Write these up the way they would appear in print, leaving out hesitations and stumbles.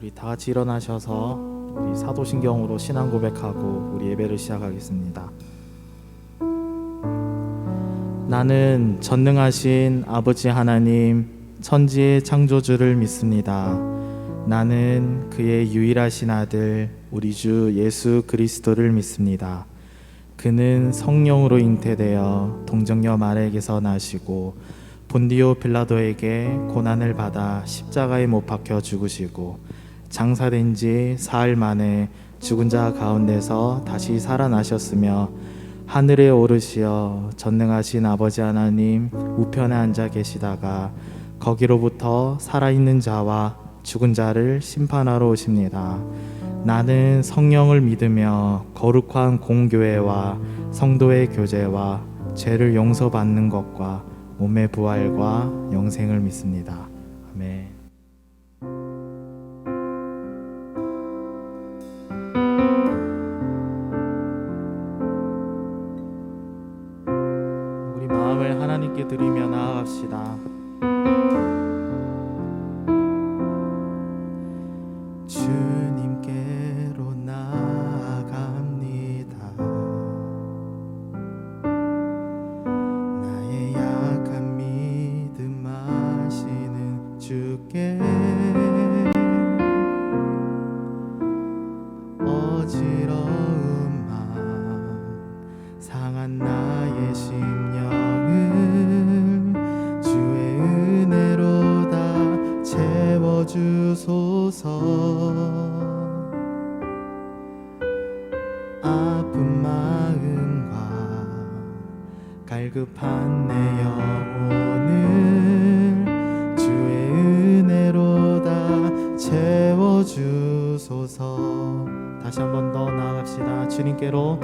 우리 다 같이 일어나셔서 우리 사도신경으로 신앙 고백하고 우리 예배를 시작하겠습니다. 나는 전능하신 아버지 하나님 천지의 창조주를 믿습니다. 나는 그의 유일하신 아들 우리 주 예수 그리스도를 믿습니다. 그는 성령으로 잉태되어 동정녀 마리아에게서 나시고 본디오 빌라도에게 고난을 받아 십자가에 못 박혀 죽으시고 장사된 지 사흘 만에 죽은 자 가운데서 다시 살아나셨으며 하늘에 오르시어 전능하신 아버지 하나님 우편에 앉아 계시다가 거기로부터 살아있는 자와 죽은 자를 심판하러 오십니다. 나는 성령을 믿으며 거룩한 공교회와 성도의 교제와 죄를 용서받는 것과 몸의 부활과 영생을 믿습니다. 아멘. 우리 마음을 하나님께 드리며 나아갑시다. 주님께로 나아갑니다. 나의 약한 믿음 아시는 주께 어지러운 마음 상한 나의 심령을 주의 은혜로 다 채워주소서. 아픈 마음과 갈급한 내 영혼을 주의 은혜로 다 채워주소서. 다시 한 번 더 나아갑시다. 주님께로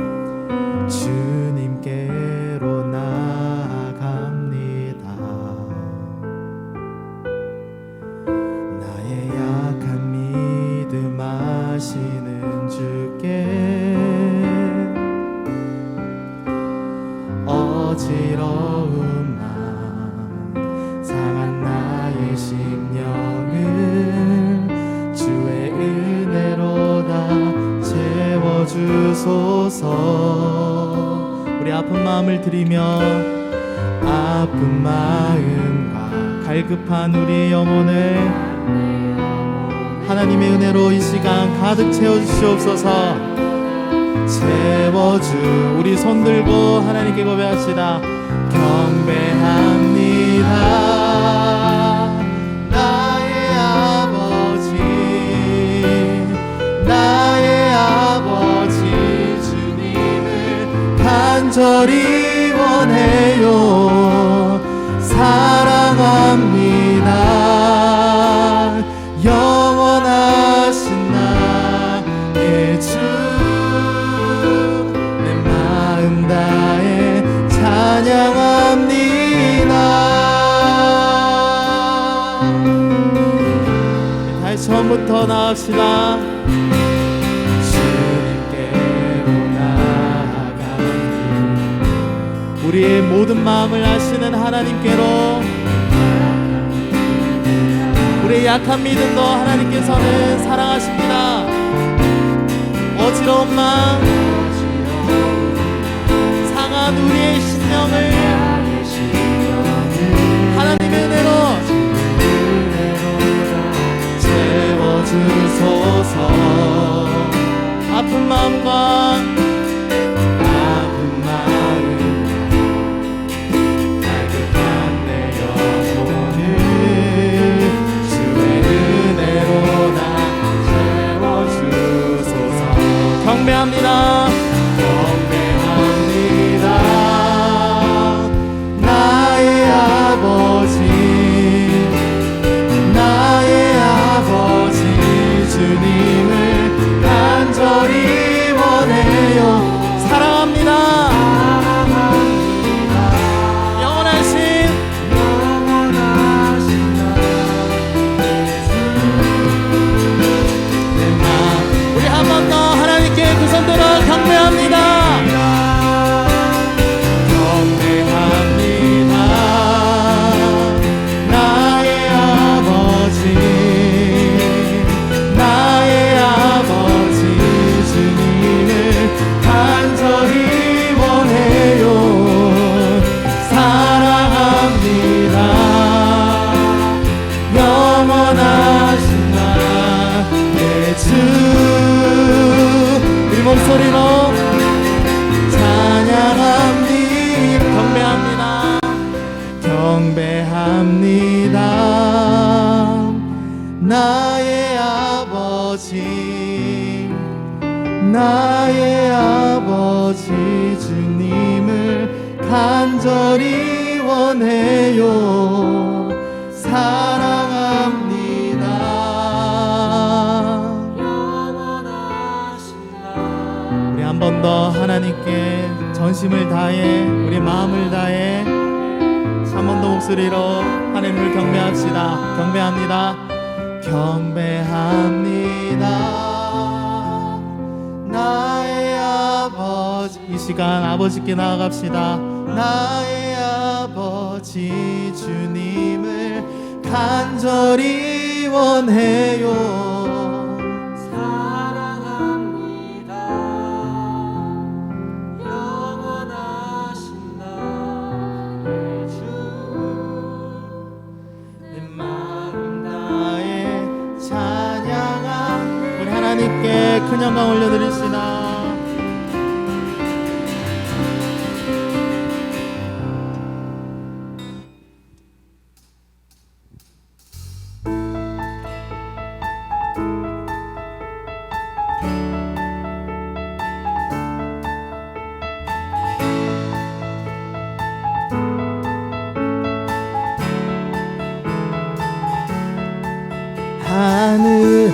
나아갑니다. 나의 약한 믿음 아시는 주께 어지러운 마음 상한 나의 심령을 주의 은혜로 다 채워주소서. 우리 아픈 마음을 드리며 아픈 마음과 갈급한 우리의 영혼을 하나님의 은혜로 이 시간 가득 채워주시옵소서. 우리 손 들고 하나님께 고백합시다. 경배합니다. 나의 아버지, 나의 아버지 주님을 간절히 원해요. 사랑합니다. 영원하신 나의 주 내 마음 다해 찬양합니다. 다시 처음부터 나갑시다. 주님께로 나아갑니다. 우리의 모든 마음을 아시는 하나님께로 우리의 약한 믿음도 하나님께서는 사랑하십니다. 어지러운 마음 상한 우리의 심령을 하나님의 은혜로 채워주소서. 아픈 마음과 경배합니다. 경배합니다. 목소리로 찬양합니다. 경배합니다. 나의 아버지, 나의 아버지 주님을 간절히 원해요. 사랑합니다. 우리 한 번 더 하나님께 전심을 다해, 우리 마음을 다해 한 번 더 목소리로 하나님을 경배합시다. 경배합니다. 나의 아버지, 이 시간 아버지께 나아갑시다. 나의 아버지 주님을 간절히 원해요. 하나님께 큰 영광 올려드리시나. 하늘에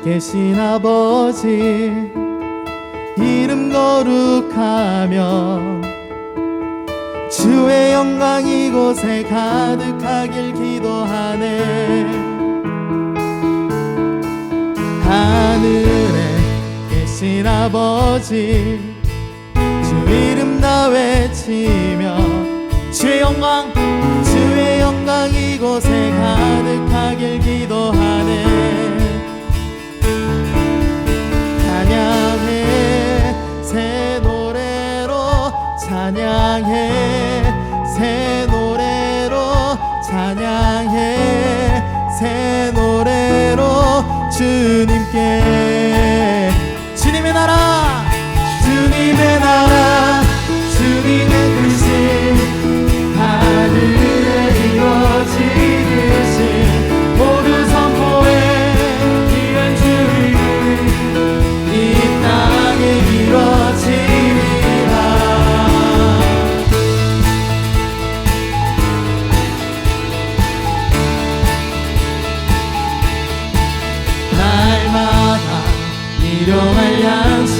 계신 아버지 이름 거룩하며 주의 영광 이곳에 가득하길 기도하네. 하늘에 계신 아버지 주 이름 나 외치며 주의 영광 이곳에 가득하길 기도하네. 찬양해 새 노래로, 찬양해 새 노래로, 찬양해 새 노래로 주님께. 주님의 나라, 주님의 나라, 주님의 뜻이 하늘에 이루어지듯이 모두 선포해. 귀한 주의 이 땅에 이루어지리라. 날마다 일용할 양식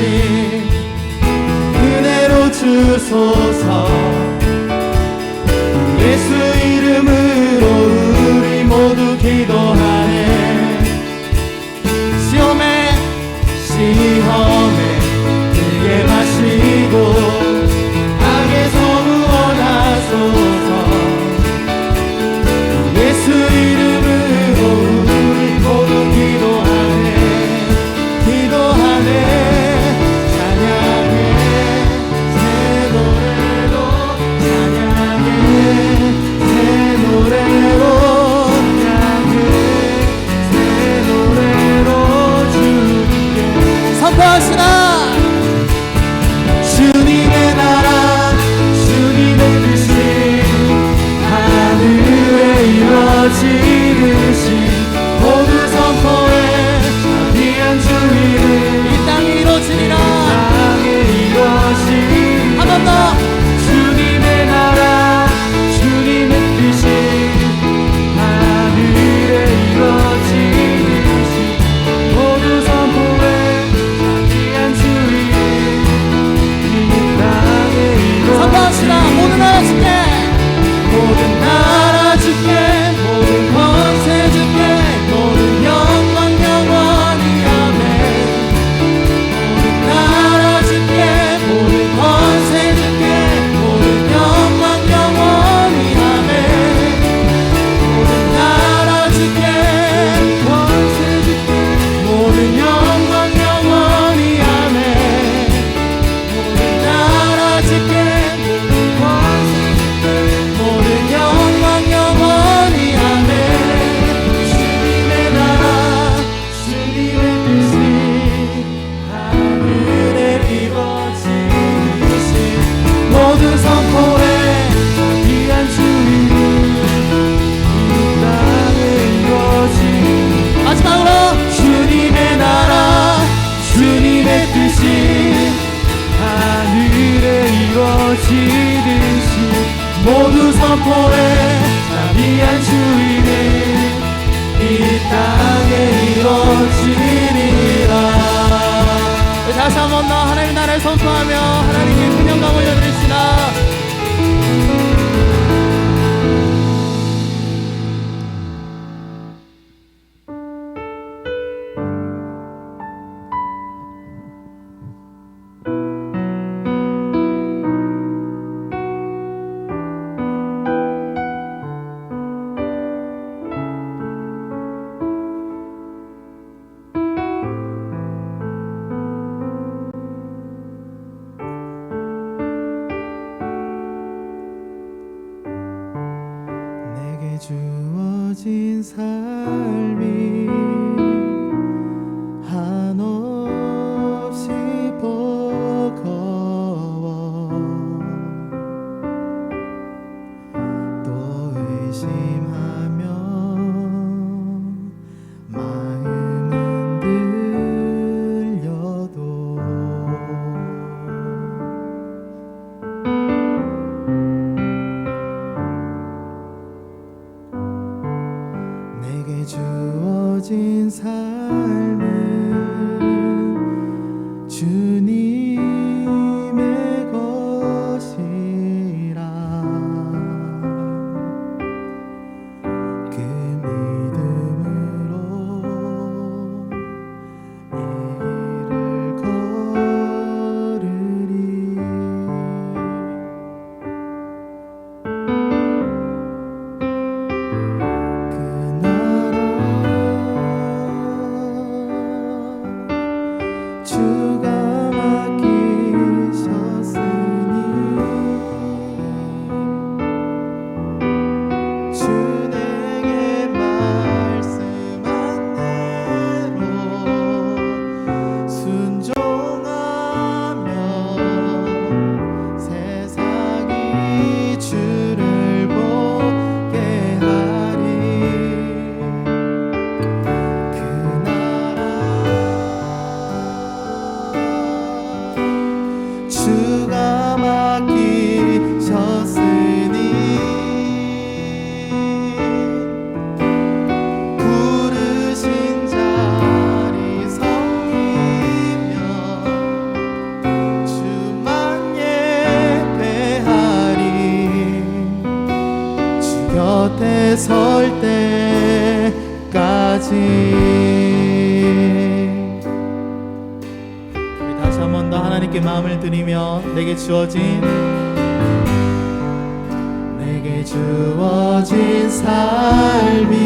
은혜로 주소서. 예수 이름으로 우리 모두 기도하네. 시험에 들게 마시고 악에서 구원하소서. 예수 이름으로 우리 모두 기도하네. 찬양해 새 노래로, 찬양해 새 노래로, 찬양해 새 노래로 주님께 선포하시나. 주님의 나라, 주님의 뜻이 하늘에 이루어지듯이 모두 선포해. 귀한 주 이름 이 땅에 이루어지리라. 한 번 더. 주님의 나라, 주님의 뜻이 하늘에 이루어지듯이 모두 선포해. 귀한 주 이름 이 땅에 이루어지듯이. 선포합시다. 모든 나라 주께, 모든 나라 주께, 모든 주어진 삶이 한없이 버거워 또 의심하며 마음은 들려도 내게 주어진 삶은 주님의 것이라 그 믿음으로 이 길을 걸으리 그 나라 주가 맡기셨으니 주 내게 말씀한 대로 순종하며 세상이 주를 보게 하리 그 나라 주가 맡기셨으니 부르신 자리 섬기며 주만 예배하리 주 곁에 설 때까지 우리 다시 한 번 더 하나님께 마음을 드리며 내게 주어진 삶이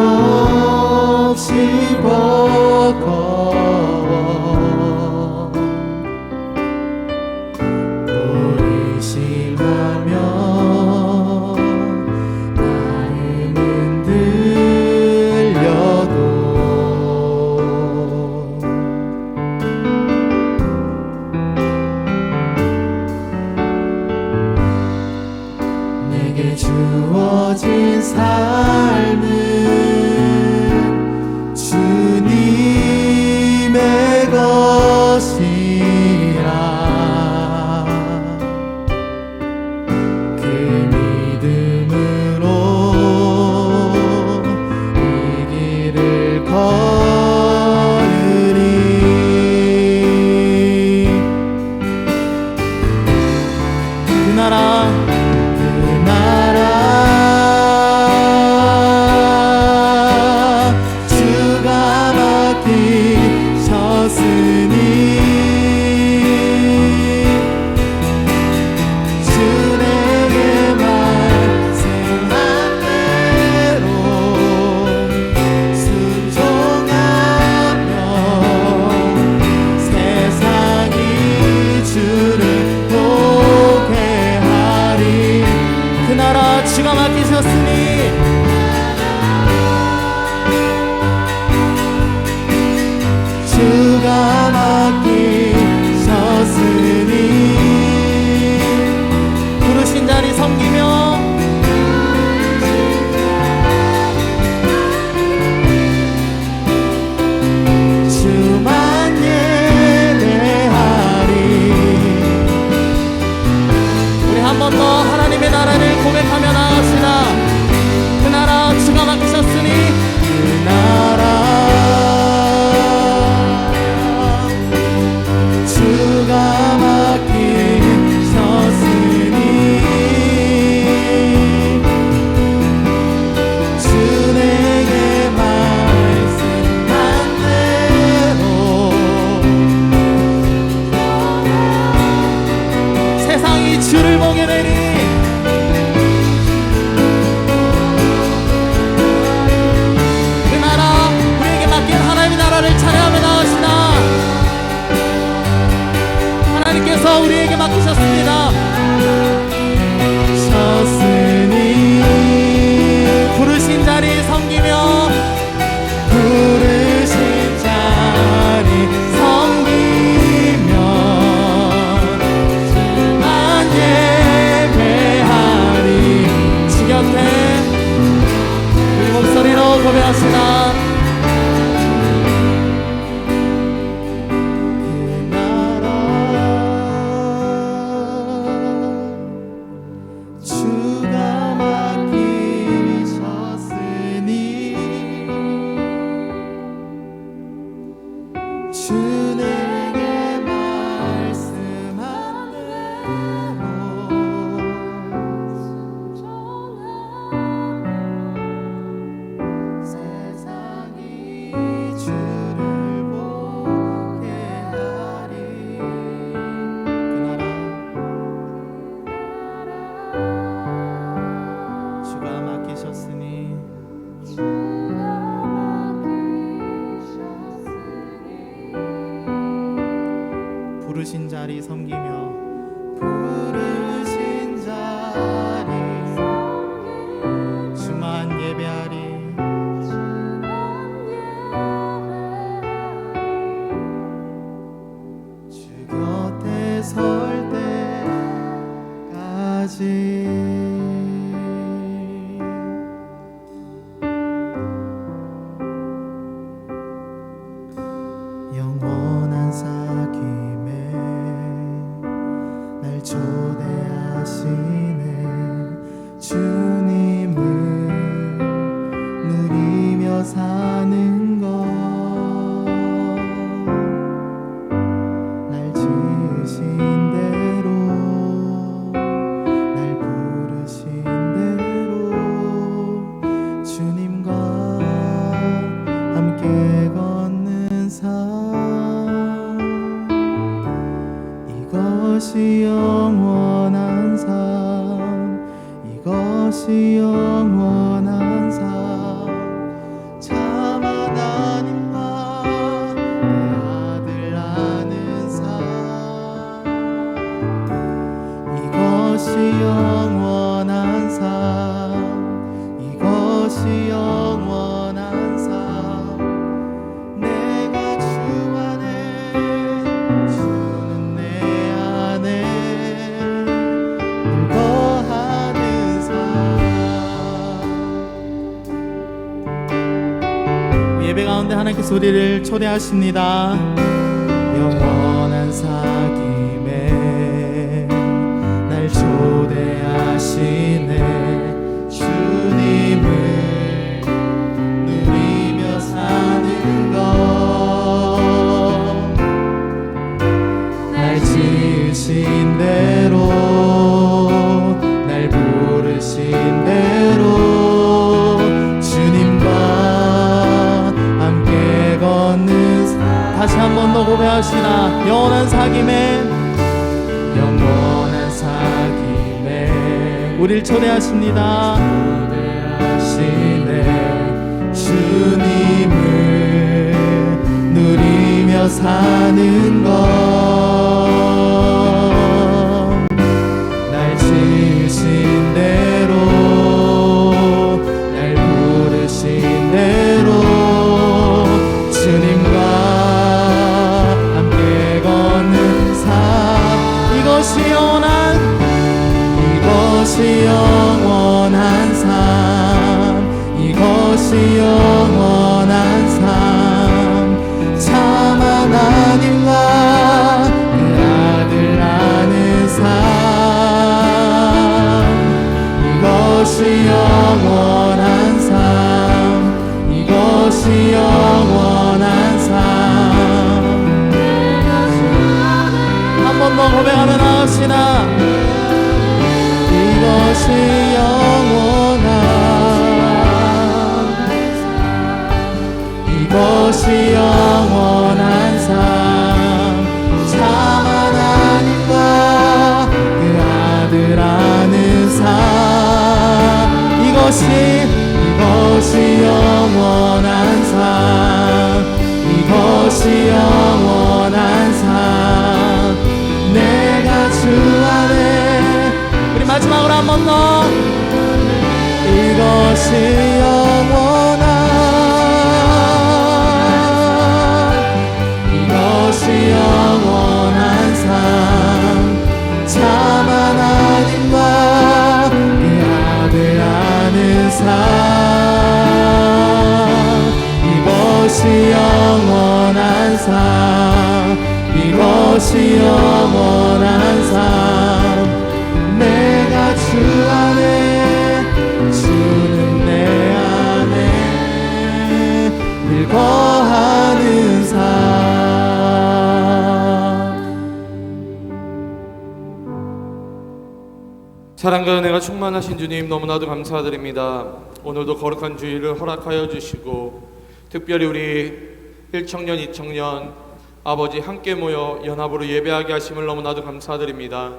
한없이 버거워 또 의심하며 마음은 들려도 내게 주어진 삶은 주님의 것이라 그 믿음으로 이 길을 걸으리 그 나라 주가 맡기셨으니 주 내게 말씀한 대로 순종하며 세상이 주를 보게 하리 그 나라 주가 맡기셨으니 주가 맡기셨으니 부르신 자리 섬기며 주만 예배하리 우리 한 번 더 하나님의 나라를 고백하며 나갑시다 그 나라 고백하시나. 부르신 자리 섬기며 부르신 자리 주만 예배하리. 주 곁에 설 때까지 영원한 사귐에 날 초대하시네. 주님을 누리며 사는 것 날 지으신 대로 날 부르신 대로 주님과 함께 걷는 삶 이것이 영원한 삶 이것이 영원한 삶 참 하나님과 내 아들 아는 삶 이것이 영원한 삶 이것이 영원한 삶 내가 주 안에 주는 내 안에 늘 거하는 삶 예배 가운데 하나님께서 우리를 초대하십니다. 영원한 사귐에 날 초대하시네. 주님을 누리며 사는 것 날 지으신 대로 날 부르신 대로 주님과 함께 걷는 삶 다시 한 번 더 고백하시나. 영원한 사귐에 우리를 초대하십니다. 초대하시네. 주님을 누리며 사는 것 날 지으신 대로 날 부르신 대로 주님과 함께 걷는 삶 이것이 영원한 삶 이것이 영원한 삶 참 하나님과 그 아들 아는 삶 이것이 영원한 삶 이것이 영원한 삶 한 번 더 고백하며 나갑시다. 이것이 영원한 이것이 영원한 삶 참 하나님과 그 아들 아는 삶 이것이 영원한 삶 이것이 영원한 삶 내가 주 안에 마지막으로 한 번 더 이것이 영원한 이것이 영원한 삶 참 하나님과 그 아들 아는 삶 이것이 영원한 삶, 이것이 영원한 삶. 내가 주 안에, 주는 내 안에 일거하는 삶. 사랑과 은혜가 충만하신 주님, 너무나도 감사드립니다. 오늘도 거룩한 주일을 허락하여 주시고, 특별히 우리 1청년 2청년 아버지 함께 모여 연합으로 예배하게 하심을 너무나도 감사드립니다.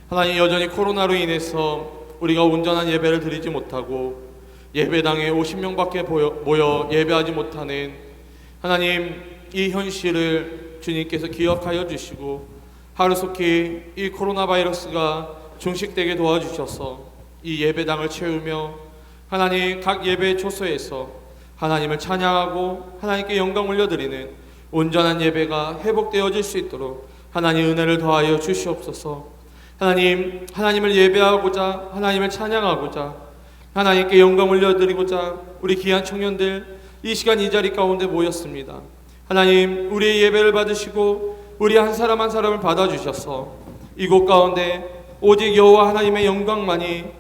하나님, 여전히 코로나로 인해서 우리가 온전한 예배를 드리지 못하고 예배당에 50명밖에 모여 예배하지 못하는 하나님, 이 현실을 주님께서 기억하여 주시고 하루속히 이 코로나 바이러스가 종식되게 도와주셔서 이 예배당을 채우며 하나님, 각 예배 초소에서 하나님을 찬양하고 하나님께 영광 올려드리는 온전한 예배가 회복되어질 수 있도록 하나님 은혜를 더하여 주시옵소서. 하나님, 하나님을 예배하고자, 하나님을 찬양하고자, 하나님께 영광 올려드리고자 우리 귀한 청년들 이 시간 이 자리 가운데 모였습니다. 하나님, 우리의 예배를 받으시고 우리 한 사람 한 사람을 받아주셔서 이곳 가운데 오직 여호와 하나님의 영광만이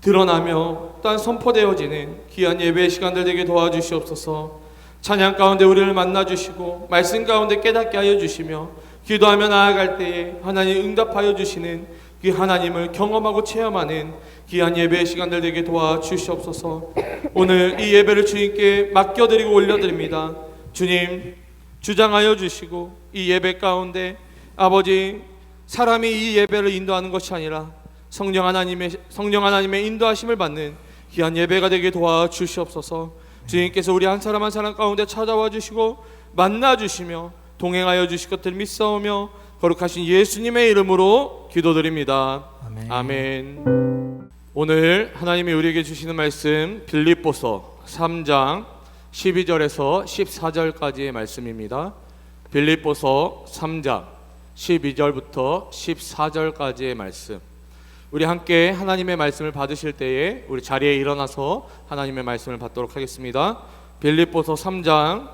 드러나며 또한 선포되어지는 귀한 예배의 시간들 되게 도와주시옵소서. 찬양 가운데 우리를 만나주시고 말씀 가운데 깨닫게 하여 주시며 기도하며 나아갈 때에 하나님 응답하여 주시는 그 하나님을 경험하고 체험하는 귀한 예배의 시간들 되게 도와주시옵소서. 오늘 이 예배를 주님께 맡겨드리고 올려드립니다. 주님, 주장하여 주시고 이 예배 가운데 아버지, 사람이 이 예배를 인도하는 것이 아니라 성령 하나님의 인도하심을 받는 귀한 예배가 되게 도와주시옵소서. 주님께서 우리 한 사람 한 사람 가운데 찾아와 주시고 만나 주시며 동행하여 주실 것을 믿사오며 거룩하신 예수님의 이름으로 기도드립니다. 아멘. 아멘. 오늘 하나님이 우리에게 주시는 말씀 빌립보서 3장 12절에서 14절까지의 말씀입니다. 빌립보서 3장 12절부터 14절까지의 말씀, 우리 함께 하나님의 말씀을 받으실 때에 우리 자리에 일어나서 하나님의 말씀을 받도록 하겠습니다. 빌립보서 3장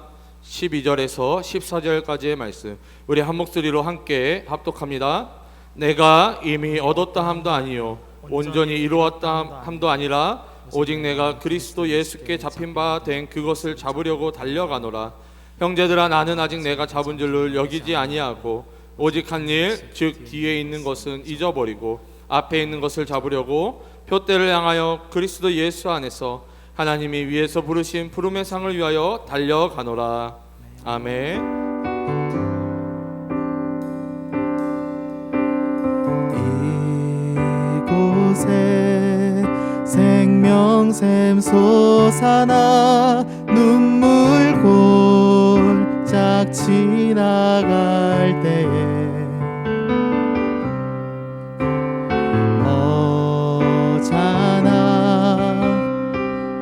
12절에서 14절까지의 말씀, 우리 한 목소리로 함께 합독합니다. 내가 이미 얻었다 함도 아니요 온전히 이루었다 함도 아니라 오직 내가 그리스도 예수께 잡힌 바 된 그것을 잡으려고 달려가노라. 형제들아, 나는 아직 내가 잡은 줄을 여기지 아니하고 오직 한 일, 즉 뒤에 있는 것은 잊어버리고 앞에 있는 것을 잡으려고 표대를 향하여 그리스도 예수 안에서 하나님이 위에서 부르신 부름의 상을 위하여 달려가노라. 아멘. 이곳에 생명샘 솟아나 눈물 골짝 지나갈 때에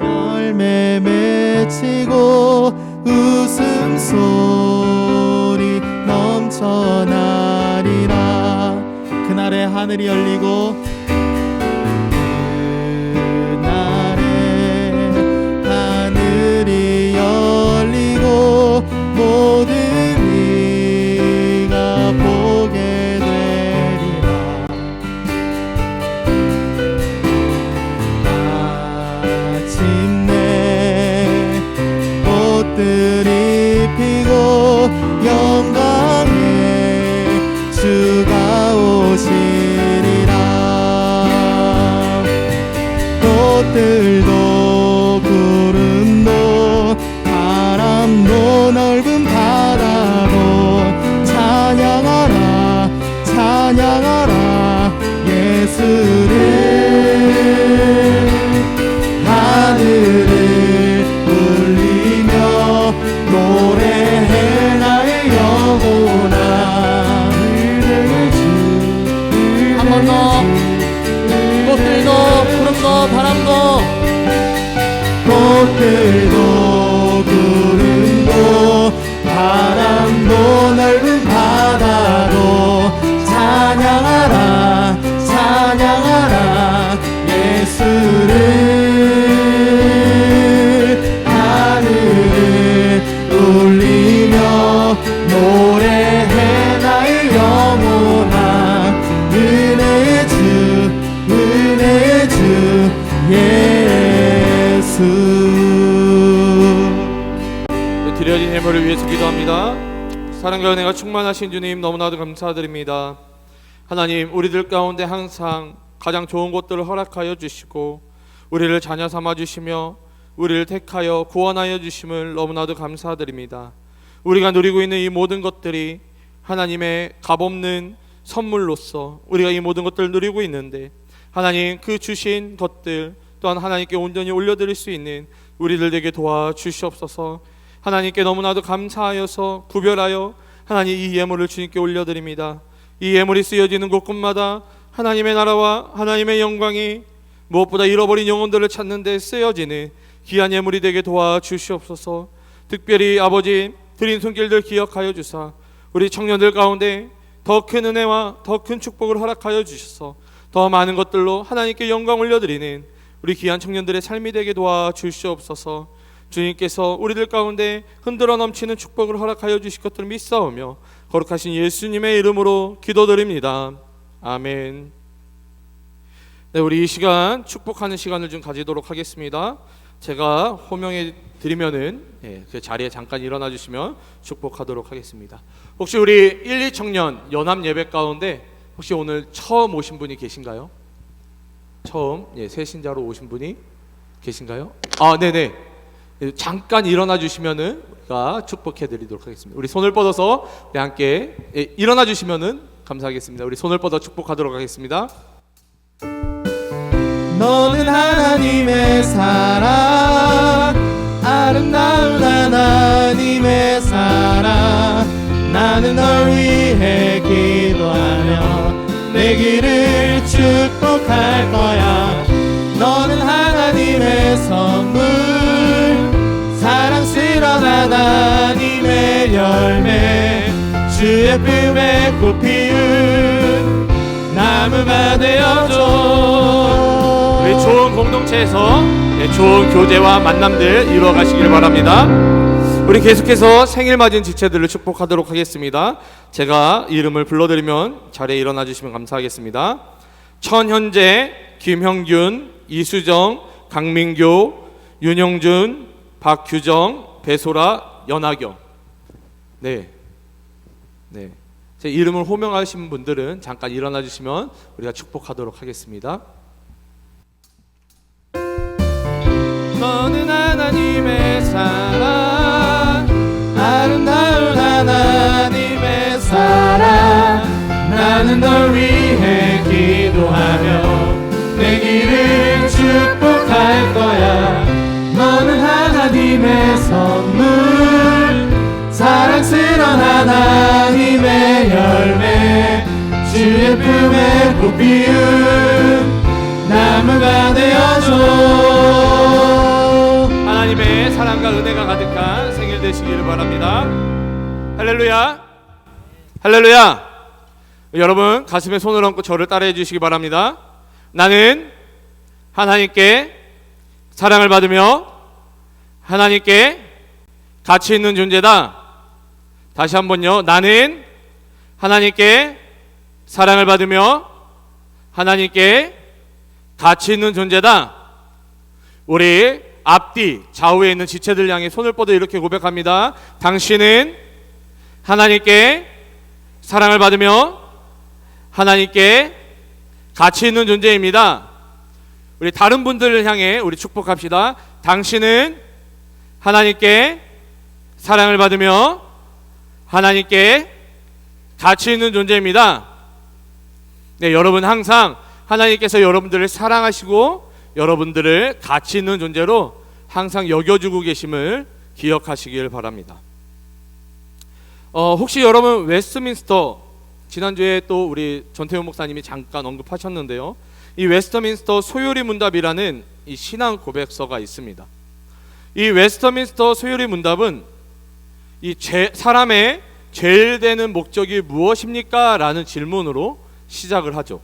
열매 맺히고 웃음소리 넘쳐나리라. 그날에 하늘이 열리고 그날에 하늘이 열리고 모든 이가 보게 되리라. 마침내 꽃들이 피고 영광의 주가 오시리라. 꽃들도 구름도 바람도 넓은 바다도 찬양하라 찬양하라 예수를. 하늘을 울리며 노래해 나의 영혼아. 한 번 더. 꽃들도 구름도 바람도 꽃들도 구름도 바람도 넓은 바다도 찬양하라 찬양하라 예수를. 하늘을 예물을 위해서 기도합니다. 사랑과 은혜가 충만하신 주님 너무나도 감사드립니다. 하나님, 우리들 가운데 항상 가장 좋은 것들을 허락하여 주시고 우리를 자녀 삼아 주시며 우리를 택하여 구원하여 주심을 너무나도 감사드립니다. 우리가 누리고 있는 이 모든 것들이 하나님의 값없는 선물로서 우리가 이 모든 것들을 누리고 있는데, 하나님 그 주신 것들 또한 하나님께 온전히 올려드릴 수 있는 우리들에게 도와주시옵소서. 하나님께 너무나도 감사하여서 구별하여 하나님 이 예물을 주님께 올려드립니다. 이 예물이 쓰여지는 곳곳마다 하나님의 나라와 하나님의 영광이 무엇보다 잃어버린 영혼들을 찾는 데 쓰여지는 귀한 예물이 되게 도와주시옵소서. 특별히 아버지 드린 손길들 기억하여 주사 우리 청년들 가운데 더 큰 은혜와 더 큰 축복을 허락하여 주셔서 더 많은 것들로 하나님께 영광 올려드리는 우리 귀한 청년들의 삶이 되게 도와주시옵소서. 주님께서 우리들 가운데 흔들어 넘치는 축복을 허락하여 주실 것들을 믿사오며 거룩하신 예수님의 이름으로 기도드립니다. 아멘. 네, 우리 이 시간 축복하는 시간을 좀 가지도록 하겠습니다. 제가 호명해 드리면은 그 자리에 잠깐 일어나 주시면 축복하도록 하겠습니다. 혹시 우리 1, 2청년 연합 예배 가운데 혹시 오늘 처음 오신 분이 계신가요? 처음 새 신자로 오신 분이 계신가요? 네네. 잠깐 일어나 주시면은 우리가 축복해 드리도록 하겠습니다. 우리 손을 뻗어서 우리 함께 일어나 주시면은 감사하겠습니다. 우리 손을 뻗어 축복하도록 하겠습니다. 너는 하나님의 사랑, 아름다운 하나님의 사랑. 나는 널 위해 기도하며 내 길을 축복할 거야. 너는 하나님의 선물, 사랑스러운 하나님의 열매, 주의 품에 꽃 피운 나무가 되어줘. 우리 좋은 공동체에서 좋은 교제와 만남들 이루어 가시길 바랍니다. 우리 계속해서 생일 맞은 지체들을 축복하도록 하겠습니다. 제가 이름을 불러드리면 자리에 일어나 주시면 감사하겠습니다. 천현재, 김형균, 이수정, 강민교, 윤영준, 박규정, 배소라, 연하경. 네. 제 이름을 호명하신 분들은 잠깐 일어나 주시면 우리가 축복하도록 하겠습니다. 너는 하나님의 사랑, 아름다운 하나님의 사랑. 나는 널 위해 기도하며 내 길을 축복할 거야. 너는 하나님의 선물, 사랑스러운 하나님의 열매, 주의 품에 꽃 피운 나무가 되어줘. 하나님의 사랑과 은혜가 가득한 생일 되시기를 바랍니다. 할렐루야, 할렐루야. 여러분 가슴에 손을 얹고 저를 따라해 주시기 바랍니다. 나는 하나님께 사랑을 받으며 하나님께 가치 있는 존재다. 다시 한번요. 나는 하나님께 사랑을 받으며 하나님께 가치 있는 존재다. 우리 앞뒤 좌우에 있는 지체들 향해 손을 뻗어 이렇게 고백합니다. 당신은 하나님께 사랑을 받으며 하나님께 가치 있는 존재입니다. 우리 다른 분들을 향해 우리 축복합시다. 당신은 하나님께 사랑을 받으며 하나님께 가치 있는 존재입니다. 네, 여러분 항상 하나님께서 여러분들을 사랑하시고 여러분들을 가치 있는 존재로 항상 여겨주고 계심을 기억하시길 바랍니다. 혹시 여러분 웨스트민스터, 지난주에 또 우리 전태용 목사님이 잠깐 언급하셨는데요, 이 웨스트민스터 소요리 문답이라는 이 신앙 고백서가 있습니다. 이 웨스트민스터 소요리 문답은 이 사람의 죄일 되는 목적이 무엇입니까? 라는 질문으로 시작을 하죠.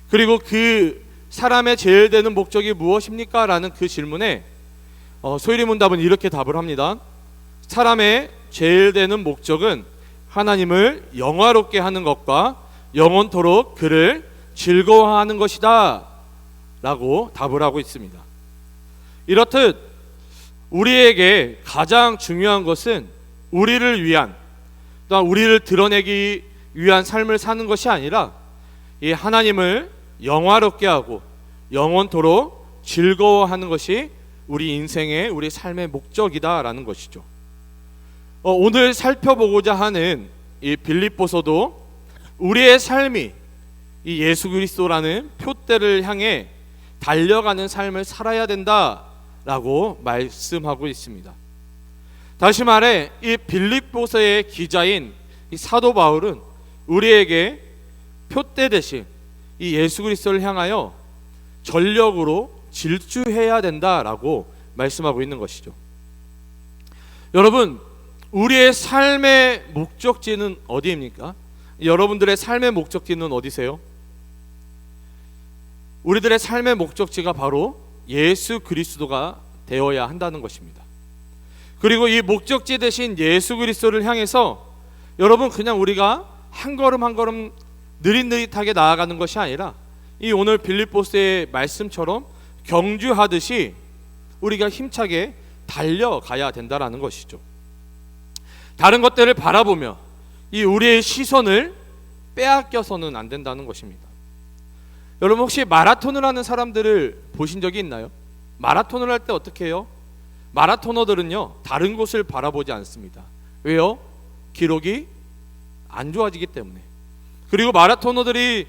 그리고 그 사람의 제일 되는 목적이 무엇입니까? 라는 그 질문에 소요리 문답은 이렇게 답을 합니다. 사람의 제일 되는 목적은 하나님을 영화롭게 하는 것과 영원토록 그를 즐거워하는 것이다 라고 답을 하고 있습니다. 이렇듯 우리에게 가장 중요한 것은 우리를 위한, 또한 우리를 드러내기 위한 삶을 사는 것이 아니라 이 하나님을 영화롭게 하고 영원토록 즐거워하는 것이 우리 인생의, 우리 삶의 목적이다라는 것이죠. 오늘 살펴보고자 하는 이 빌립보서도 우리의 삶이 이 예수 그리스도라는 표대를 향해 달려가는 삶을 살아야 된다라고 말씀하고 있습니다. 다시 말해 이 빌립보서의 기자인 이 사도 바울은 우리에게 표대 대신 이 예수 그리스도를 향하여 전력으로 질주해야 된다라고 말씀하고 있는 것이죠. 여러분, 우리의 삶의 목적지는 어디입니까? 여러분들의 삶의 목적지는 어디세요? 우리들의 삶의 목적지가 바로 예수 그리스도가 되어야 한다는 것입니다. 그리고 이 목적지 대신 예수 그리스도를 향해서 여러분, 그냥 우리가 한 걸음 한 걸음 느릿느릿하게 나아가는 것이 아니라 이 오늘 빌립보서의 말씀처럼 경주하듯이 우리가 힘차게 달려가야 된다라는 것이죠. 다른 것들을 바라보며 이 우리의 시선을 빼앗겨서는 안 된다는 것입니다. 여러분, 혹시 마라톤을 하는 사람들을 보신 적이 있나요? 마라톤을 할 때 어떻게 해요? 마라토너들은요, 다른 곳을 바라보지 않습니다. 왜요? 기록이 안 좋아지기 때문에. 그리고 마라토너들이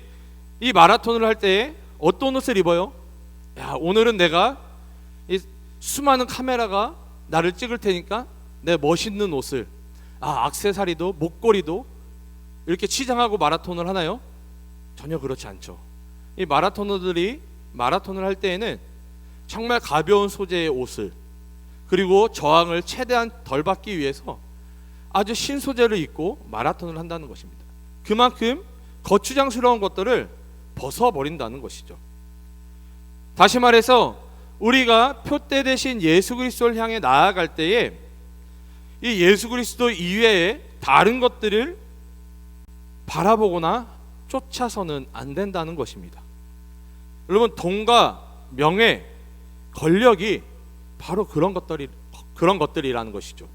이 마라톤을 할 때 어떤 옷을 입어요? 야, 오늘은 내가 이 수많은 카메라가 나를 찍을 테니까 내 멋있는 옷을, 액세서리도 목걸이도 이렇게 치장하고 마라톤을 하나요? 전혀 그렇지 않죠. 이 마라토너들이 마라톤을 할 때에는 정말 가벼운 소재의 옷을, 그리고 저항을 최대한 덜 받기 위해서 아주 신소재를 입고 마라톤을 한다는 것입니다. 그만큼 거추장스러운 것들을 벗어버린다는 것이죠. 다시 말해서 우리가 표대 대신 예수 그리스도를 향해 나아갈 때에 이 예수 그리스도 이외에 다른 것들을 바라보거나 쫓아서는 안 된다는 것입니다. 여러분, 돈과 명예, 권력이 바로 그런 것들이라는 것이죠.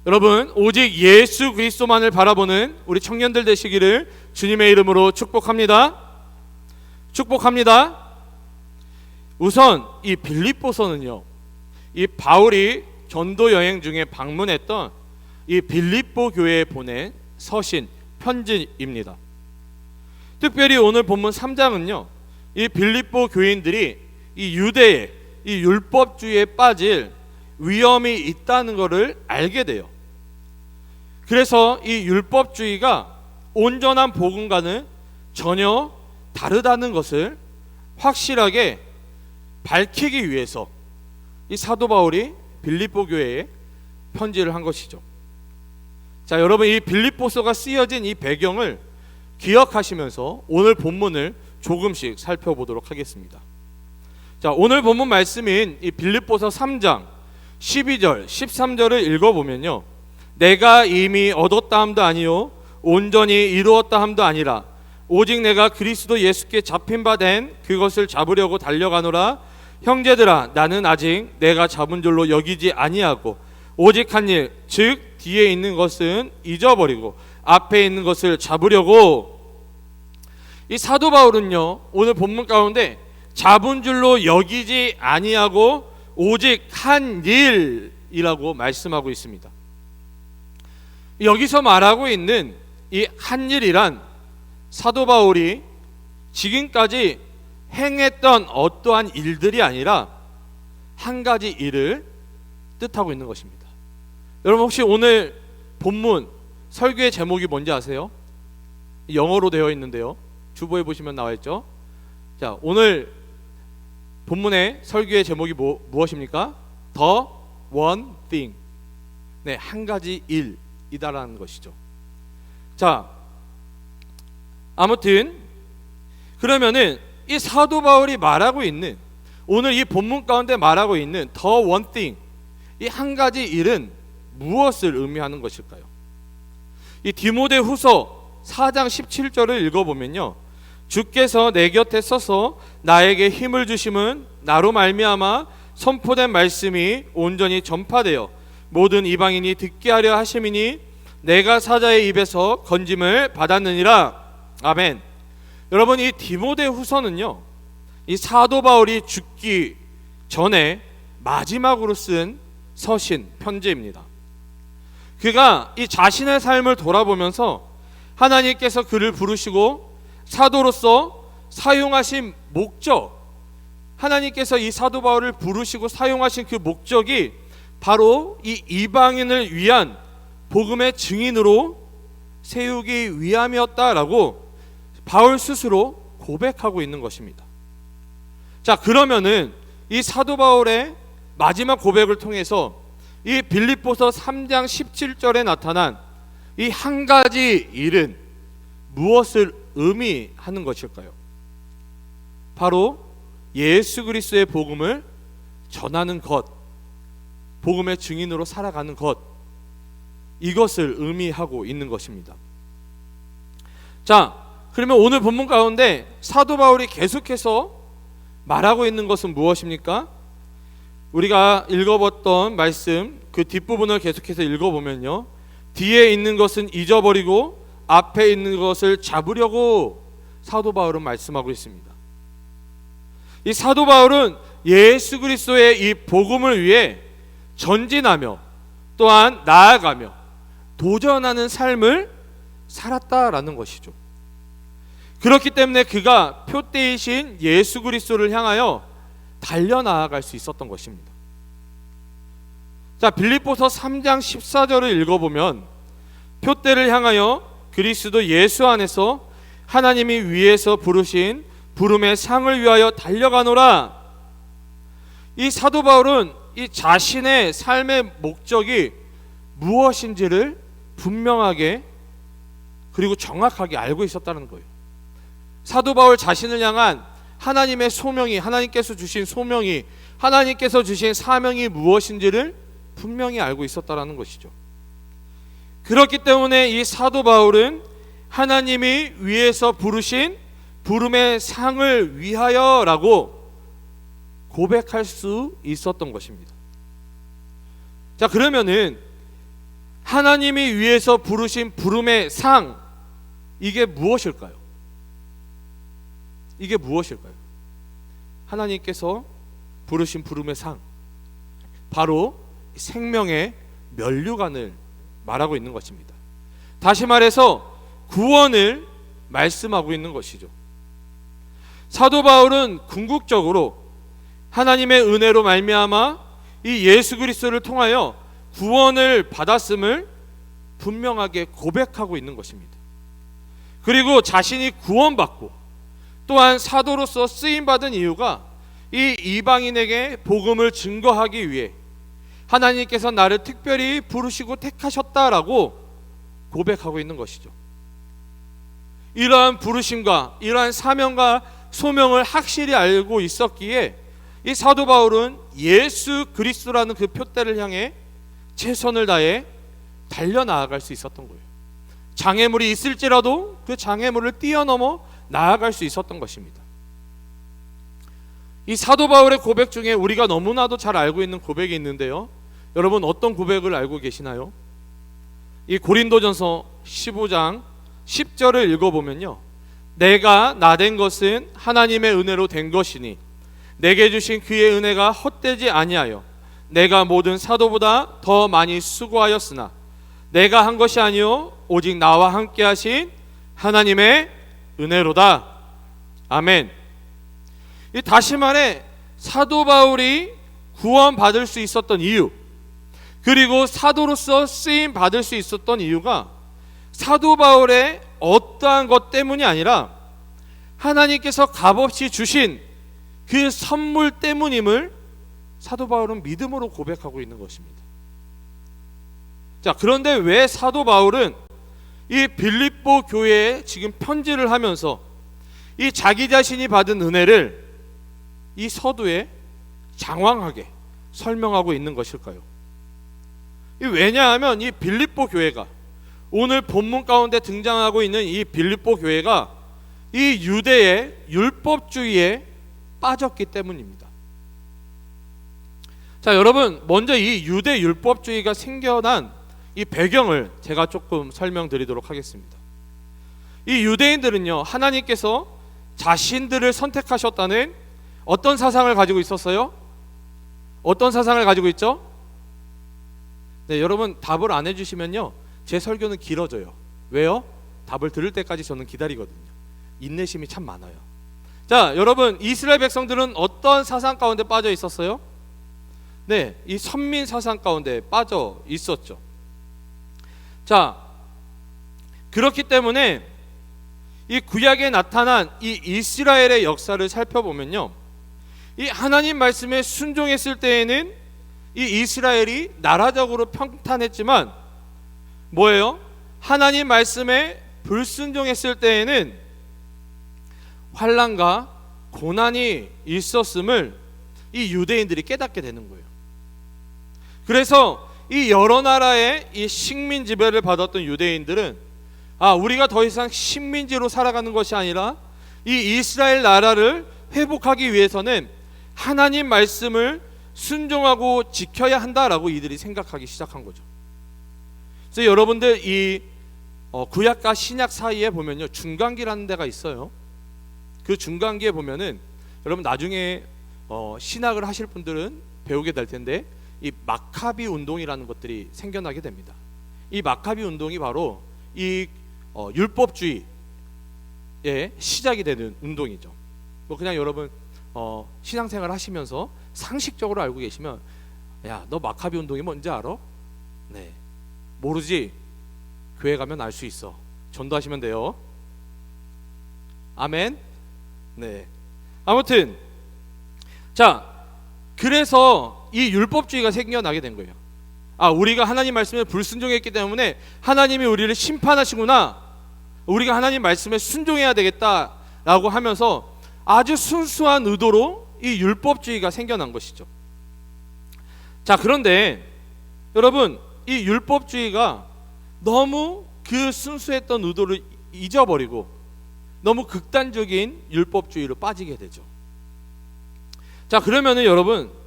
여러분, 오직 예수 그리스도만을 바라보는 우리 청년들 되시기를 주님의 이름으로 축복합니다. 축복합니다. 우선 이 빌립보서는요, 이 바울이 전도 여행 중에 방문했던 이 빌립보 교회에 보낸 서신, 편지입니다. 특별히 오늘 본문 3장은요, 이 빌립보 교인들이 이 유대의 이 율법주의에 빠질 위험이 있다는 것을 알게 돼요. 그래서 이 율법주의가 온전한 복음과는 전혀 다르다는 것을 확실하게 밝히기 위해서 이 사도 바울이 빌립보 교회에 편지를 한 것이죠. 자, 여러분, 이 빌립보서가 쓰여진 이 배경을 기억하시면서 오늘 본문을 조금씩 살펴보도록 하겠습니다. 자, 오늘 본문 말씀인 이 빌립보서 3장 12절 13절을 읽어보면요, 내가 이미 얻었다 함도 아니요 온전히 이루었다 함도 아니라 오직 내가 그리스도 예수께 잡힌 바 된 그것을 잡으려고 달려가노라. 형제들아, 나는 아직 내가 잡은 줄로 여기지 아니하고 오직 한 일, 즉 뒤에 있는 것은 잊어버리고 앞에 있는 것을 잡으려고. 이 사도 바울은요, 오늘 본문 가운데 잡은 줄로 여기지 아니하고 오직 한 일이라고 말씀하고 있습니다. 여기서 말하고 있는 이 한 일이란 사도 바울이 지금까지 행했던 어떠한 일들이 아니라 한 가지 일을 뜻하고 있는 것입니다. 여러분, 혹시 오늘 본문 설교의 제목이 뭔지 아세요? 영어로 되어 있는데요, 주보에 보시면 나와 있죠. 자, 오늘 본문의 설교의 제목이 무엇입니까? The one thing. 네, 한 가지 일이다라는 것이죠. 자, 아무튼 그러면은 이 사도 바울이 말하고 있는, 오늘 이 본문 가운데 말하고 있는 The one thing, 이 한 가지 일은 무엇을 의미하는 것일까요? 이 디모데후서 4장 17절을 읽어보면요, 주께서 내 곁에 서서 나에게 힘을 주심은 나로 말미암아 선포된 말씀이 온전히 전파되어 모든 이방인이 듣게 하려 하심이니 내가 사자의 입에서 건짐을 받았느니라. 아멘. 여러분, 이 디모데후서는요, 이 사도 바울이 죽기 전에 마지막으로 쓴 서신 편지입니다. 그가 이 자신의 삶을 돌아보면서 하나님께서 그를 부르시고 사도로서 사용하신 목적, 하나님께서 이 사도 바울을 부르시고 사용하신 그 목적이 바로 이 이방인을 위한 복음의 증인으로 세우기 위함이었다라고 바울 스스로 고백하고 있는 것입니다. 자, 그러면은 이 사도 바울의 마지막 고백을 통해서 이 빌립보서 3장 17절에 나타난 이 한 가지 일은 무엇을 의미하는 것일까요? 바로 예수 그리스도의 복음을 전하는 것, 복음의 증인으로 살아가는 것, 이것을 의미하고 있는 것입니다. 자, 그러면 오늘 본문 가운데 사도 바울이 계속해서 말하고 있는 것은 무엇입니까? 우리가 읽어봤던 말씀 그 뒷부분을 계속해서 읽어보면요, 뒤에 있는 것은 잊어버리고 앞에 있는 것을 잡으려고 사도 바울은 말씀하고 있습니다. 이 사도 바울은 예수 그리스도의 이 복음을 위해 전진하며 또한 나아가며 도전하는 삶을 살았다라는 것이죠. 그렇기 때문에 그가 표대이신 예수 그리스도를 향하여 달려나아갈 수 있었던 것입니다. 자, 빌립보서 3장 14절을 읽어보면 표대를 향하여 그리스도 예수 안에서 하나님이 위에서 부르신 부름의 상을 위하여 달려가노라. 이 사도 바울은 이 자신의 삶의 목적이 무엇인지를 분명하게 그리고 정확하게 알고 있었다는 거예요. 사도 바울 자신을 향한 하나님의 소명이, 하나님께서 주신 소명이, 하나님께서 주신 사명이 무엇인지를 분명히 알고 있었다는 것이죠. 그렇기 때문에 이 사도 바울은 하나님이 위에서 부르신 부름의 상을 위하여라고 고백할 수 있었던 것입니다. 자, 그러면은 하나님이 위에서 부르신 부름의 상, 이게 무엇일까요? 이게 무엇일까요? 하나님께서 부르신 부름의 상, 바로 생명의 면류관을 말하고 있는 것입니다. 다시 말해서 구원을 말씀하고 있는 것이죠. 사도 바울은 궁극적으로 하나님의 은혜로 말미암아 이 예수 그리스도를 통하여 구원을 받았음을 분명하게 고백하고 있는 것입니다. 그리고 자신이 구원받고 또한 사도로서 쓰임받은 이유가 이 이방인에게 복음을 증거하기 위해 하나님께서 나를 특별히 부르시고 택하셨다라고 고백하고 있는 것이죠. 이러한 부르심과 이러한 사명과 소명을 확실히 알고 있었기에 이 사도 바울은 예수 그리스도라는 그 표대를 향해 최선을 다해 달려나아갈 수 있었던 거예요. 장애물이 있을지라도 그 장애물을 뛰어넘어 나아갈 수 있었던 것입니다. 이 사도 바울의 고백 중에 우리가 너무나도 잘 알고 있는 고백이 있는데요, 여러분 어떤 고백을 알고 계시나요? 이 고린도전서 15장 10절을 읽어보면요, 내가 나된 것은 하나님의 은혜로 된 것이니 내게 주신 그의 은혜가 헛되지 아니하여 내가 모든 사도보다 더 많이 수고하였으나 내가 한 것이 아니요 오직 나와 함께 하신 하나님의 은혜로다. 아멘. 다시 말해 사도 바울이 구원받을 수 있었던 이유, 그리고 사도로서 쓰임 받을 수 있었던 이유가 사도 바울의 어떠한 것 때문이 아니라 하나님께서 값없이 주신 그 선물 때문임을 사도 바울은 믿음으로 고백하고 있는 것입니다. 자, 그런데 왜 사도 바울은 이 빌립보 교회에 지금 편지를 하면서 이 자기 자신이 받은 은혜를 이 서두에 장황하게 설명하고 있는 것일까요? 왜냐하면 이 빌립보 교회가, 오늘 본문 가운데 등장하고 있는 이 빌립보 교회가 이 유대의 율법주의에 빠졌기 때문입니다. 자, 여러분, 먼저 이 유대 율법주의가 생겨난 이 배경을 제가 조금 설명드리도록 하겠습니다. 이 유대인들은요, 하나님께서 자신들을 선택하셨다는 어떤 사상을 가지고 있었어요? 어떤 사상을 가지고 있죠? 네, 여러분 답을 안 해주시면요, 제 설교는 길어져요. 왜요? 답을 들을 때까지 저는 기다리거든요. 인내심이 참 많아요. 자, 여러분, 이스라엘 백성들은 어떤 사상 가운데 빠져 있었어요? 네, 이 선민 사상 가운데 빠져 있었죠. 자, 그렇기 때문에 이 구약에 나타난 이 이스라엘의 역사를 살펴보면요, 이 하나님 말씀에 순종했을 때에는 이 이스라엘이 나라적으로 평탄했지만 뭐예요? 하나님 말씀에 불순종했을 때에는 환난과 고난이 있었음을 이 유대인들이 깨닫게 되는 거예요. 그래서 이 여러 나라의 이 식민 지배를 받았던 유대인들은 우리가 더 이상 식민지로 살아가는 것이 아니라 이 이스라엘 나라를 회복하기 위해서는 하나님 말씀을 순종하고 지켜야 한다라고 이들이 생각하기 시작한 거죠. 그래서 여러분들 이 구약과 신약 사이에 보면요, 중간기라는 데가 있어요. 그 중간기에 보면은 여러분 나중에 신학을 하실 분들은 배우게 될 텐데, 이 마카비 운동이라는 것들이 생겨나게 됩니다. 이 마카비 운동이 바로 이 율법주의의 시작이 되는 운동이죠. 뭐 그냥 여러분 신앙생활 하시면서 상식적으로 알고 계시면, 야, 너 마카비 운동이 뭔지 알아? 네, 모르지? 교회 가면 알 수 있어. 전도하시면 돼요. 아멘. 네. 아무튼 자, 그래서 이 율법주의가 생겨나게 된 거예요. 우리가 하나님 말씀에 불순종했기 때문에 하나님이 우리를 심판하시구나, 우리가 하나님 말씀에 순종해야 되겠다라고 하면서 아주 순수한 의도로 이 율법주의가 생겨난 것이죠. 자, 그런데 여러분, 이 율법주의가 너무 그 순수했던 의도를 잊어버리고 너무 극단적인 율법주의로 빠지게 되죠. 자, 그러면은 여러분,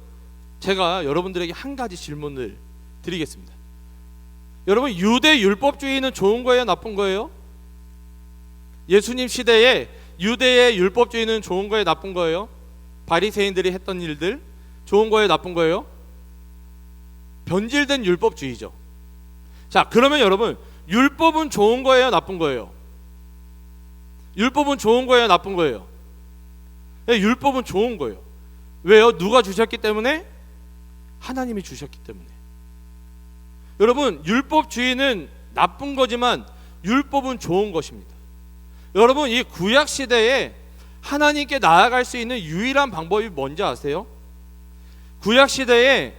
제가 여러분들에게 한 가지 질문을 드리겠습니다. 여러분, 유대 율법주의는 좋은 거예요, 나쁜 거예요? 예수님 시대에 유대의 율법주의는 좋은 거예요, 나쁜 거예요? 바리새인들이 했던 일들 좋은 거예요, 나쁜 거예요? 변질된 율법주의죠. 자, 그러면 여러분, 율법은 좋은 거예요, 나쁜 거예요? 율법은 좋은 거예요, 나쁜 거예요? 네, 율법은 좋은 거예요. 왜요? 누가 주셨기 때문에? 하나님이 주셨기 때문에. 여러분, 율법주의는 나쁜 거지만 율법은 좋은 것입니다. 여러분, 이 구약 시대에 하나님께 나아갈 수 있는 유일한 방법이 뭔지 아세요? 구약 시대에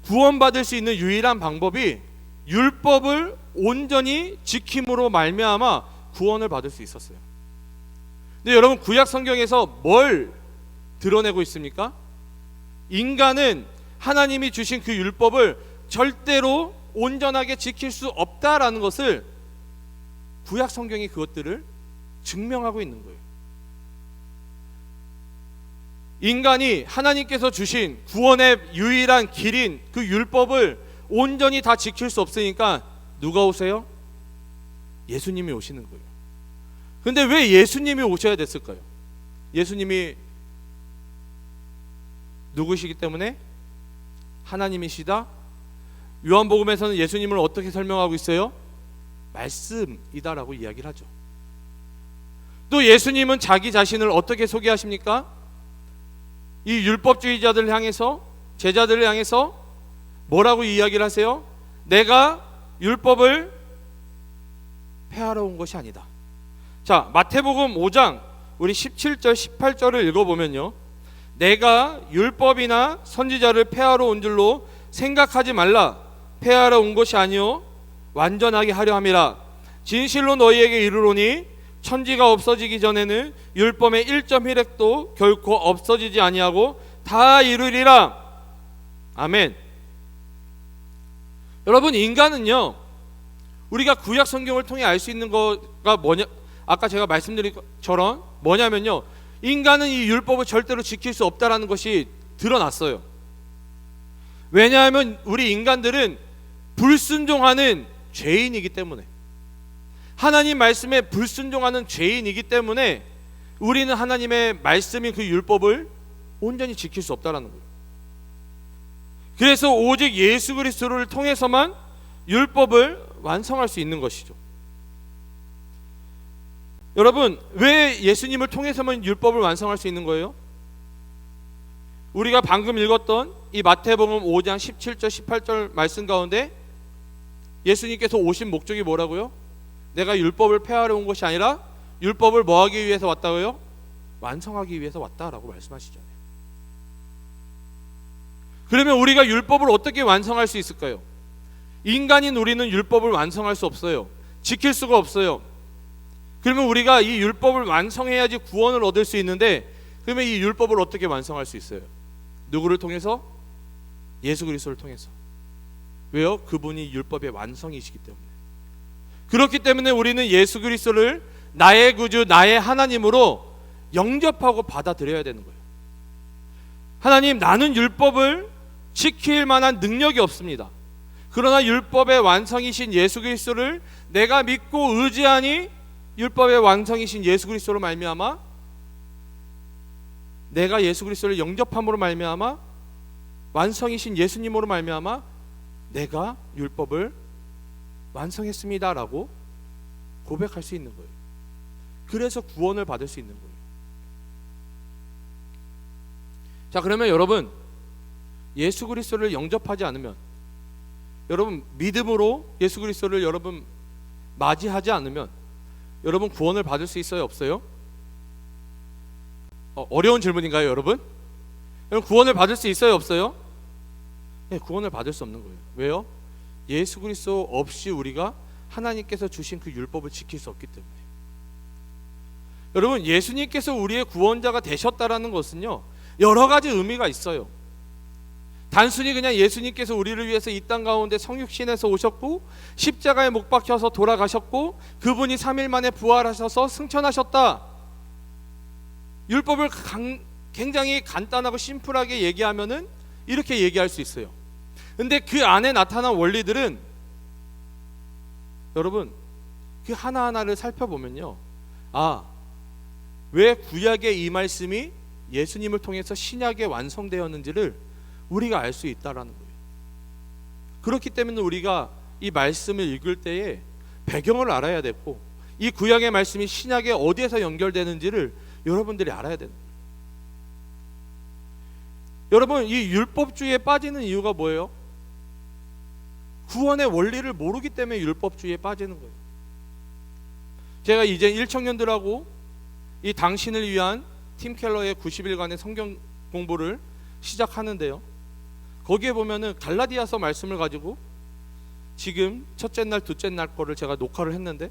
구원받을 수 있는 유일한 방법이 율법을 온전히 지킴으로 말미암아 구원을 받을 수 있었어요. 근데 여러분, 구약 성경에서 뭘 드러내고 있습니까? 인간은 하나님이 주신 그 율법을 절대로 온전하게 지킬 수 없다라는 것을 구약 성경이 그것들을 증명하고 있는 거예요. 인간이 하나님께서 주신 구원의 유일한 길인 그 율법을 온전히 다 지킬 수 없으니까 누가 오세요? 예수님이 오시는 거예요. 근데 왜 예수님이 오셔야 됐을까요? 예수님이 누구시기 때문에? 하나님이시다. 요한복음에서는 예수님을 어떻게 설명하고 있어요? 말씀이다라고 이야기를 하죠. 또 예수님은 자기 자신을 어떻게 소개하십니까? 이 율법주의자들을 향해서, 제자들을 향해서 뭐라고 이야기를 하세요? 내가 율법을 폐하러 온 것이 아니다. 자, 마태복음 5장 우리 17절 18절을 읽어보면요, 내가 율법이나 선지자를 폐하러 온 줄로 생각하지 말라. 폐하러 온 것이 아니요 완전하게 하려 함이라. 진실로 너희에게 이르노니 천지가 없어지기 전에는 율법의 1.1획도 결코 없어지지 아니하고 다 이루리라. 아멘. 여러분, 인간은요, 우리가 구약 성경을 통해 알 수 있는 거가 뭐냐, 아까 제가 말씀드린 것처럼 뭐냐면요, 인간은 이 율법을 절대로 지킬 수 없다라는 것이 드러났어요. 왜냐하면 우리 인간들은 불순종하는 죄인이기 때문에, 하나님 말씀에 불순종하는 죄인이기 때문에 우리는 하나님의 말씀인 그 율법을 온전히 지킬 수 없다라는 거예요. 그래서 오직 예수 그리스도를 통해서만 율법을 완성할 수 있는 것이죠. 여러분, 왜 예수님을 통해서만 율법을 완성할 수 있는 거예요? 우리가 방금 읽었던 이 마태복음 5장 17절 18절 말씀 가운데 예수님께서 오신 목적이 뭐라고요? 내가 율법을 폐하러 온 것이 아니라 율법을 뭐 하기 위해서 왔다고요? 완성하기 위해서 왔다라고 말씀하시잖아요. 그러면 우리가 율법을 어떻게 완성할 수 있을까요? 인간인 우리는 율법을 완성할 수 없어요. 지킬 수가 없어요. 그러면 우리가 이 율법을 완성해야지 구원을 얻을 수 있는데, 그러면 이 율법을 어떻게 완성할 수 있어요? 누구를 통해서? 예수 그리스도를 통해서. 왜요? 그분이 율법의 완성이시기 때문에. 그렇기 때문에 우리는 예수 그리스도를 나의 구주, 나의 하나님으로 영접하고 받아들여야 되는 거예요. 하나님, 나는 율법을 지킬 만한 능력이 없습니다. 그러나 율법의 완성이신 예수 그리스도를 내가 믿고 의지하니 율법의 완성이신 예수 그리스도로 말미암아, 내가 예수 그리스도를 영접함으로 말미암아, 완성이신 예수님으로 말미암아 내가 율법을 완성했습니다라고 고백할 수 있는 거예요. 그래서 구원을 받을 수 있는 거예요. 자, 그러면 여러분, 예수 그리스도를 영접하지 않으면, 여러분 믿음으로 예수 그리스도를 여러분 맞이하지 않으면 여러분 구원을 받을 수 있어요, 없어요? 어려운 질문인가요, 여러분? 여러분 구원을 받을 수 있어요, 없어요? 네, 구원을 받을 수 없는 거예요. 왜요? 예수 그리스도 없이 우리가 하나님께서 주신 그 율법을 지킬 수 없기 때문에. 여러분, 예수님께서 우리의 구원자가 되셨다라는 것은요, 여러 가지 의미가 있어요. 단순히 그냥 예수님께서 우리를 위해서 이 땅 가운데 성육신에서 오셨고 십자가에 못 박혀서 돌아가셨고 그분이 3일 만에 부활하셔서 승천하셨다, 율법을 굉장히 간단하고 심플하게 얘기하면은 이렇게 얘기할 수 있어요. 근데 그 안에 나타난 원리들은 여러분 그 하나하나를 살펴보면요, 왜 구약의 이 말씀이 예수님을 통해서 신약에 완성되었는지를 우리가 알 수 있다라는 거예요. 그렇기 때문에 우리가 이 말씀을 읽을 때에 배경을 알아야 되고, 이 구약의 말씀이 신약에 어디에서 연결되는지를 여러분들이 알아야 되는 거예요. 여러분, 이 율법주의에 빠지는 이유가 뭐예요? 구원의 원리를 모르기 때문에 율법주의에 빠지는 거예요. 제가 이제 1청년들하고 이 당신을 위한 팀 켈러의 90일간의 성경 공부를 시작하는데요, 거기에 보면은 갈라디아서 말씀을 가지고 지금 첫째 날 둘째 날 거를 제가 녹화를 했는데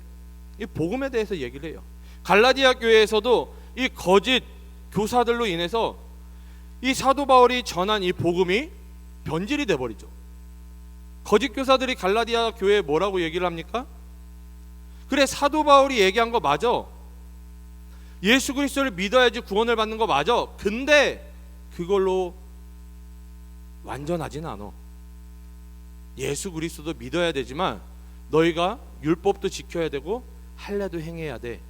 이 복음에 대해서 얘기를 해요. 갈라디아 교회에서도 이 거짓 교사들로 인해서 이 사도 바울이 전한 이 복음이 변질이 돼버리죠. 거짓 교사들이 갈라디아 교회에 뭐라고 얘기를 합니까? 그래, 사도 바울이 얘기한 거 맞아, 예수 그리스도를 믿어야지 구원을 받는 거 맞아, 근데 그걸로 완전하진 않아. 예수 그리스도도 믿어야 되지만 너희가 율법도 지켜야 되고 할례도 행해야 돼.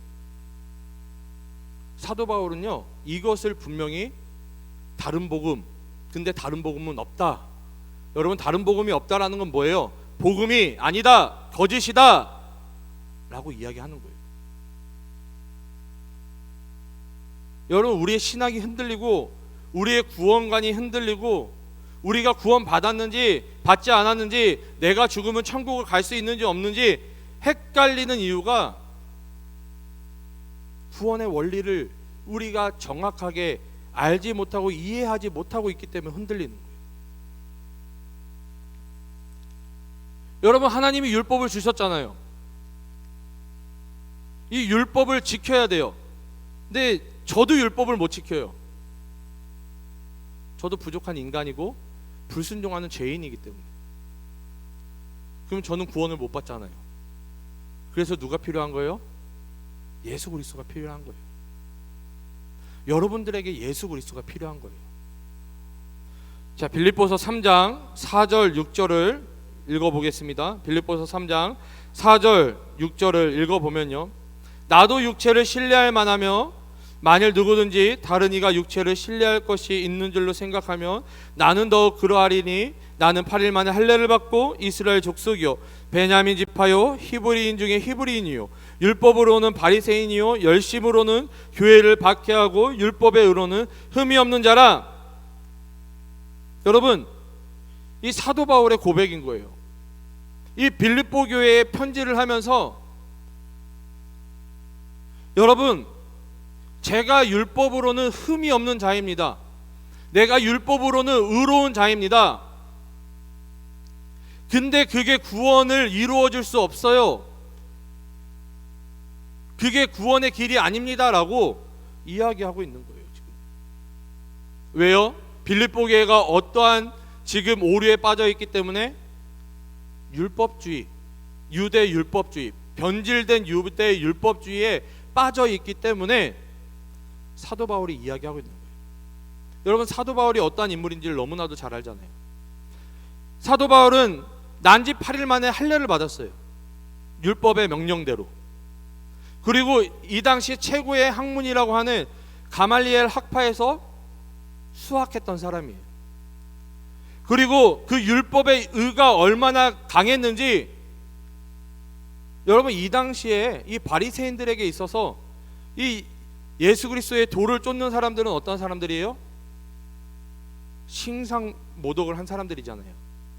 사도 바울은요, 이것을 분명히 다른 복음, 근데 다른 복음은 없다. 여러분, 다른 복음이 없다라는 건 뭐예요? 복음이 아니다, 거짓이다 라고 이야기하는 거예요. 여러분, 우리의 신학이 흔들리고 우리의 구원관이 흔들리고 우리가 구원 받았는지 받지 않았는지, 내가 죽으면 천국을 갈 수 있는지 없는지 헷갈리는 이유가 구원의 원리를 우리가 정확하게 알지 못하고 이해하지 못하고 있기 때문에 흔들리는 거예요. 여러분, 하나님이 율법을 주셨잖아요. 이 율법을 지켜야 돼요. 근데 저도 율법을 못 지켜요. 저도 부족한 인간이고 불순종하는 죄인이기 때문에. 그럼 저는 구원을 못 받잖아요. 그래서 누가 필요한 거예요? 예수 그리스도가 필요한 거예요. 여러분들에게 예수 그리스도가 필요한 거예요. 자, 빌립보서 3장 4절 6절을 읽어보겠습니다. 빌립보서 3장 4절 6절을 읽어보면요, 나도 육체를 신뢰할 만하며 만일 누구든지 다른 이가 육체를 신뢰할 것이 있는 줄로 생각하면 나는 더욱 그러하리니 나는 8일 만에 할례를 받고 이스라엘 족속이요 베냐민 지파요 히브리인 중에 히브리인이요 율법으로는 바리새인이요 열심으로는 교회를 박해하고 율법의 의로는 흠이 없는 자라. 여러분, 이 사도 바울의 고백인 거예요. 이 빌립보 교회에 편지를 하면서, 여러분, 제가 율법으로는 흠이 없는 자입니다. 내가 율법으로는 의로운 자입니다. 근데 그게 구원을 이루어 줄 수 없어요. 그게 구원의 길이 아닙니다라고 이야기하고 있는 거예요, 지금. 왜요? 빌립보 교회가 어떠한 지금 오류에 빠져 있기 때문에 율법주의, 유대 율법주의, 변질된 유대 율법주의에 빠져 있기 때문에 사도 바울이 이야기하고 있는 거예요. 여러분, 사도 바울이 어떠한 인물인지를 너무나도 잘 알잖아요. 사도 바울은 난지 8일 만에 할례를 받았어요. 율법의 명령대로. 그리고 이 당시 최고의 학문이라고 하는 가말리엘 학파에서 수학했던 사람이에요. 그리고 그 율법의 의가 얼마나 강했는지, 여러분, 이 당시에 이 바리새인들에게 있어서 이 예수 그리스도의 도를 쫓는 사람들은 어떤 사람들이에요? 신상 모독을 한 사람들이잖아요.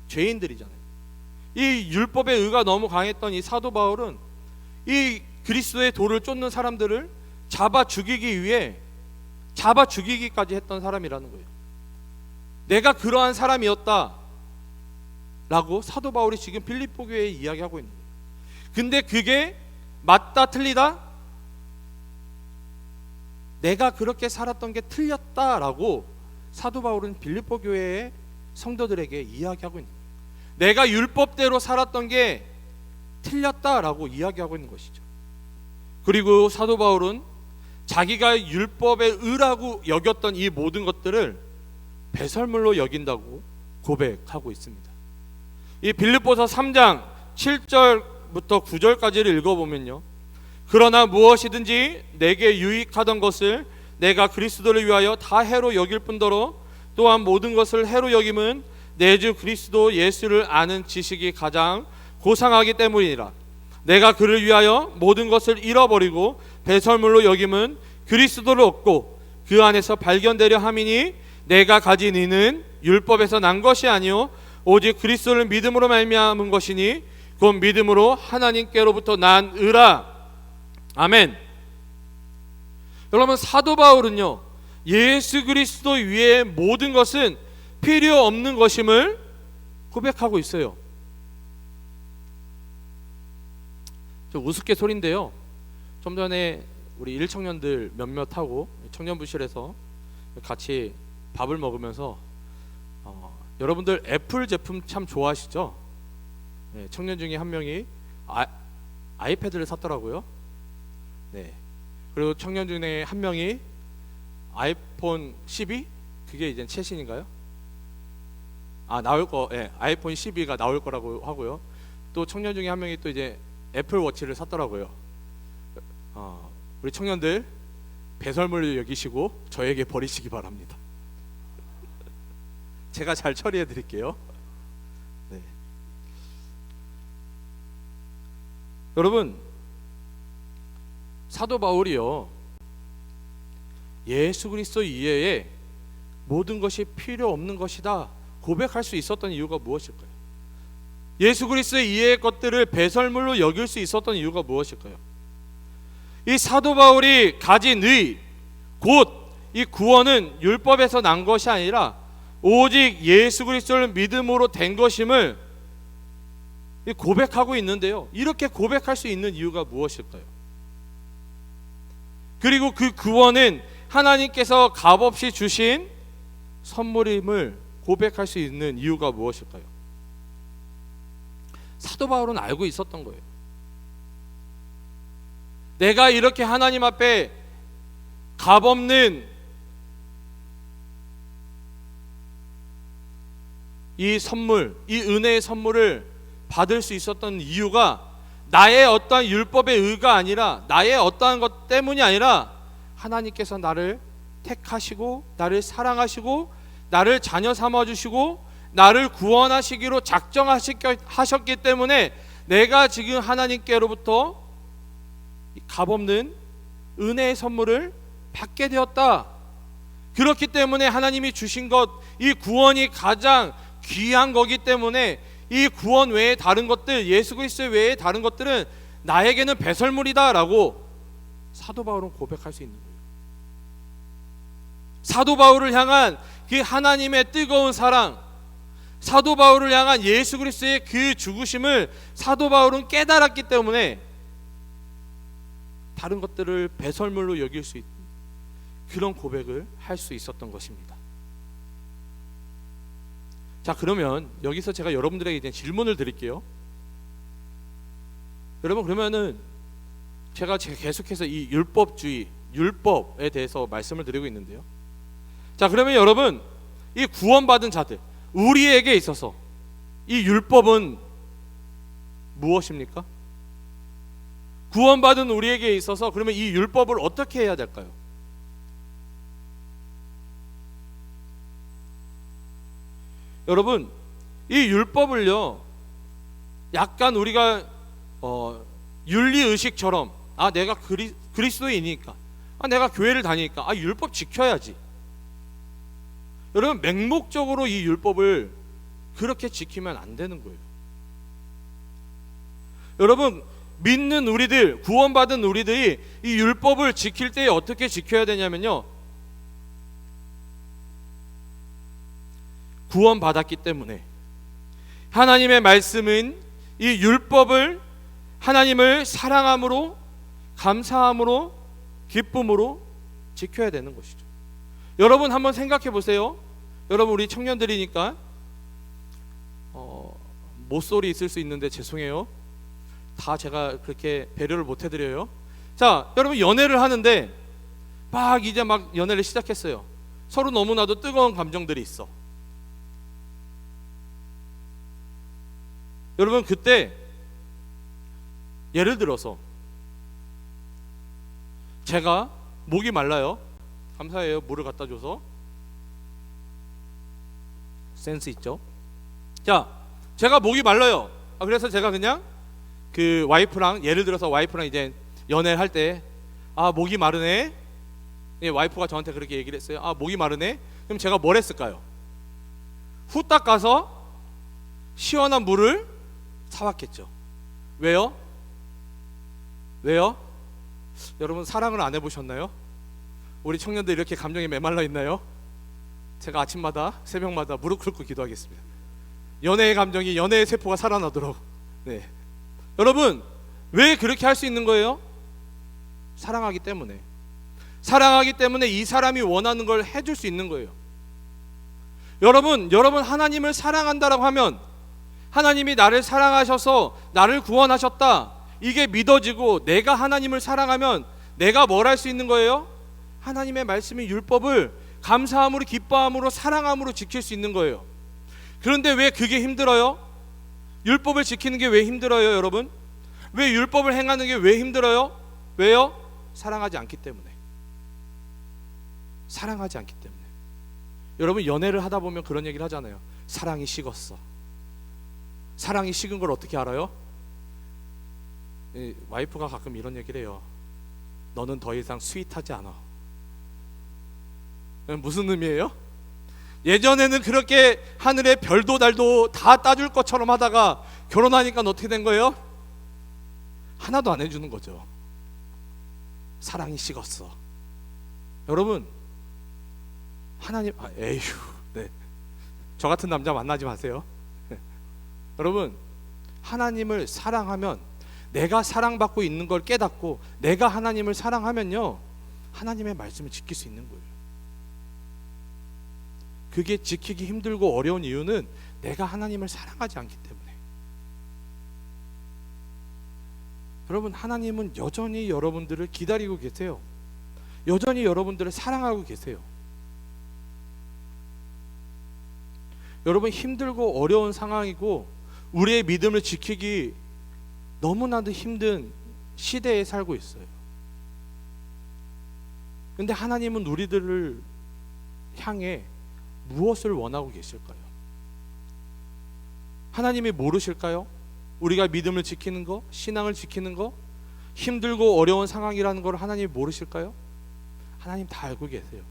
죄인들이잖아요. 이 율법의 의가 너무 강했던 이 사도 바울은 이 그리스도의 도를 쫓는 사람들을 잡아 죽이기 위해 잡아 죽이기까지 했던 사람이라는 거예요. 내가 그러한 사람이었다 라고 사도 바울이 지금 빌립보 교회에 이야기하고 있는 거예요. 근데 그게 맞다 틀리다? 내가 그렇게 살았던 게 틀렸다라고 사도 바울은 빌립보 교회의 성도들에게 이야기하고 있는 거예요. 내가 율법대로 살았던 게 틀렸다라고 이야기하고 있는 것이죠. 그리고 사도 바울은 자기가 율법의 의라고 여겼던 이 모든 것들을 배설물로 여긴다고 고백하고 있습니다. 이 빌립보서 3장 7절부터 9절까지를 읽어보면요, 그러나 무엇이든지 내게 유익하던 것을 내가 그리스도를 위하여 다 해로 여길 뿐더러 또한 모든 것을 해로 여김은 내 주 그리스도 예수를 아는 지식이 가장 고상하기 때문이라. 내가 그를 위하여 모든 것을 잃어버리고 배설물로 여김은 그리스도를 얻고 그 안에서 발견되려 함이니 내가 가진 이는 율법에서 난 것이 아니요 오직 그리스도를 믿음으로 말미암은 것이니 곧 믿음으로 하나님께로부터 난 의라. 아멘. 여러분, 사도 바울은요, 예수 그리스도 위에 모든 것은 필요 없는 것임을 고백하고 있어요. 좀 우스갯소리인데요, 좀 전에 우리 일청년들 몇몇하고 청년부실에서 같이 밥을 먹으면서 여러분들 애플 제품 참 좋아하시죠? 네, 청년 중에 한 명이 아이패드를 샀더라고요. 네. 그리고 청년 중에 한 명이 아이폰 12? 그게 이제 최신인가요? 나올 거, 예, 아이폰 12가 나올 거라고 하고요. 또 청년 중에 한 명이 또 이제 애플 워치를 샀더라고요. 우리 청년들 배설물로 여기시고 저에게 버리시기 바랍니다. 제가 잘 처리해 드릴게요. 네. 여러분, 사도 바울이요, 예수 그리스도 이외에 모든 것이 필요 없는 것이다 고백할 수 있었던 이유가 무엇일까요? 예수 그리스도 이외의 것들을 배설물로 여길 수 있었던 이유가 무엇일까요? 이 사도 바울이 가진 의, 곧 이 구원은 율법에서 난 것이 아니라 오직 예수 그리스도를 믿음으로 된 것임을 고백하고 있는데요, 이렇게 고백할 수 있는 이유가 무엇일까요? 그리고 그 구원은 하나님께서 값없이 주신 선물임을 고백할 수 있는 이유가 무엇일까요? 사도 바울은 알고 있었던 거예요. 내가 이렇게 하나님 앞에 값없는 이 선물, 이 은혜의 선물을 받을 수 있었던 이유가 나의 어떠한 율법의 의가 아니라, 나의 어떠한 것 때문이 아니라 하나님께서 나를 택하시고 나를 사랑하시고 나를 자녀 삼아주시고 나를 구원하시기로 작정하셨기 때문에 내가 지금 하나님께로부터 값없는 은혜의 선물을 받게 되었다. 그렇기 때문에 하나님이 주신 것, 이 구원이 가장 귀한 거기 때문에 이 구원 외에 다른 것들, 예수 그리스도 외에 다른 것들은 나에게는 배설물이다 라고 사도 바울은 고백할 수 있는 거예요. 사도 바울을 향한 그 하나님의 뜨거운 사랑, 사도 바울을 향한 예수 그리스도의 그 죽으심을 사도 바울은 깨달았기 때문에 다른 것들을 배설물로 여길 수 있는 그런 고백을 할 수 있었던 것입니다. 자, 그러면 여기서 제가 여러분들에게 이제 질문을 드릴게요. 여러분, 그러면은 제가 계속해서 이 율법주의, 율법에 대해서 말씀을 드리고 있는데요. 자, 그러면 여러분, 이 구원받은 자들, 우리에게 있어서 이 율법은 무엇입니까? 구원받은 우리에게 있어서 그러면 이 율법을 어떻게 해야 될까요? 여러분, 이 율법을요, 약간 우리가 윤리의식처럼, 내가 그리스도인이니까, 내가 교회를 다니니까 율법 지켜야지. 여러분, 맹목적으로 이 율법을 그렇게 지키면 안 되는 거예요. 여러분, 믿는 우리들, 구원받은 우리들이 이 율법을 지킬 때 어떻게 지켜야 되냐면요, 구원받았기 때문에 하나님의 말씀은 이 율법을 하나님을 사랑함으로, 감사함으로, 기쁨으로 지켜야 되는 것이죠. 여러분, 한번 생각해 보세요. 여러분, 우리 청년들이니까 못소리 있을 수 있는데 죄송해요. 다 제가 그렇게 배려를 못 해드려요. 자, 여러분, 연애를 하는데 이제 연애를 시작했어요. 서로 너무나도 뜨거운 감정들이 있어. 여러분, 그때 예를 들어서 제가 목이 말라요. 감사해요, 물을 갖다 줘서. 센스 있죠? 자, 제가 목이 말라요. 그래서 제가 그냥 그 와이프랑, 예를 들어서 와이프랑 이제 연애를 할 때 목이 마르네. 와이프가 저한테 그렇게 얘기를 했어요. 목이 마르네. 그럼 제가 뭘 했을까요? 후딱 가서 시원한 물을 사왔겠죠. 왜요? 여러분, 사랑을 안 해보셨나요? 우리 청년들 이렇게 감정에 메말라 있나요? 제가 아침마다, 새벽마다 무릎 꿇고 기도하겠습니다. 연애의 감정이, 연애의 세포가 살아나도록. 네. 여러분, 왜 그렇게 할 수 있는 거예요? 사랑하기 때문에. 사랑하기 때문에 이 사람이 원하는 걸 해줄 수 있는 거예요. 여러분 하나님을 사랑한다라고 하면, 하나님이 나를 사랑하셔서 나를 구원하셨다, 이게 믿어지고 내가 하나님을 사랑하면 내가 뭘 할 수 있는 거예요? 하나님의 말씀인 율법을 감사함으로, 기뻐함으로, 사랑함으로 지킬 수 있는 거예요. 그런데 왜 그게 힘들어요? 율법을 지키는 게 왜 힘들어요, 여러분? 왜 율법을 행하는 게 왜 힘들어요? 왜요? 사랑하지 않기 때문에. 사랑하지 않기 때문에. 여러분, 연애를 하다 보면 그런 얘기를 하잖아요. 사랑이 식었어. 사랑이 식은 걸 어떻게 알아요? 와이프가 가끔 이런 얘기를 해요. 너는 더 이상 스윗하지 않아. 무슨 의미예요? 예전에는 그렇게 하늘에 별도 달도 다 따줄 것처럼 하다가 결혼하니까 어떻게 된 거예요? 하나도 안 해주는 거죠. 사랑이 식었어. 여러분, 하나님, 네. 저 같은 남자 만나지 마세요. 여러분, 하나님을 사랑하면, 내가 사랑받고 있는 걸 깨닫고 내가 하나님을 사랑하면요, 하나님의 말씀을 지킬 수 있는 거예요. 그게 지키기 힘들고 어려운 이유는 내가 하나님을 사랑하지 않기 때문에. 여러분, 하나님은 여전히 여러분들을 기다리고 계세요. 여전히 여러분들을 사랑하고 계세요. 여러분, 힘들고 어려운 상황이고 우리의 믿음을 지키기 너무나도 힘든 시대에 살고 있어요. 근데 하나님은 우리들을 향해 무엇을 원하고 계실까요? 하나님이 모르실까요? 우리가 믿음을 지키는 거, 신앙을 지키는 거, 힘들고 어려운 상황이라는 걸 하나님이 모르실까요? 하나님 다 알고 계세요.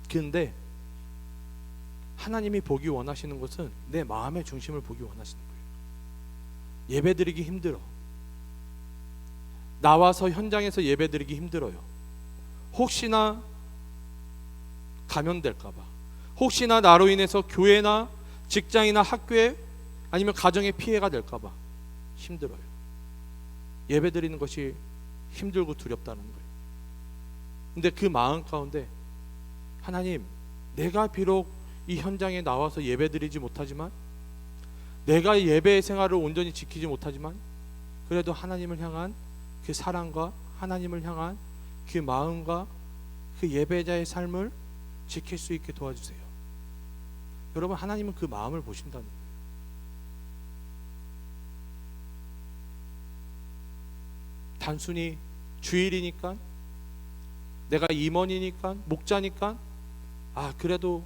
근데 하나님이 보기 원하시는 것은 내 마음의 중심을 보기 원하시는 거예요. 예배드리기 힘들어. 나와서 현장에서 예배드리기 힘들어요. 혹시나 감염될까 봐, 혹시나 나로 인해서 교회나 직장이나 학교에 아니면 가정에 피해가 될까 봐 힘들어요. 예배드리는 것이 힘들고 두렵다는 거예요. 근데 그 마음 가운데 하나님, 내가 비록 이 현장에 나와서 예배드리지 못하지만, 내가 예배 생활을 온전히 지키지 못하지만, 그래도 하나님을 향한 그 사랑과 하나님을 향한 그 마음과 그 예배자의 삶을 지킬 수 있게 도와주세요. 여러분, 하나님은 그 마음을 보신다는 거예요. 단순히 주일이니까, 내가 임원이니까, 목자니까, 그래도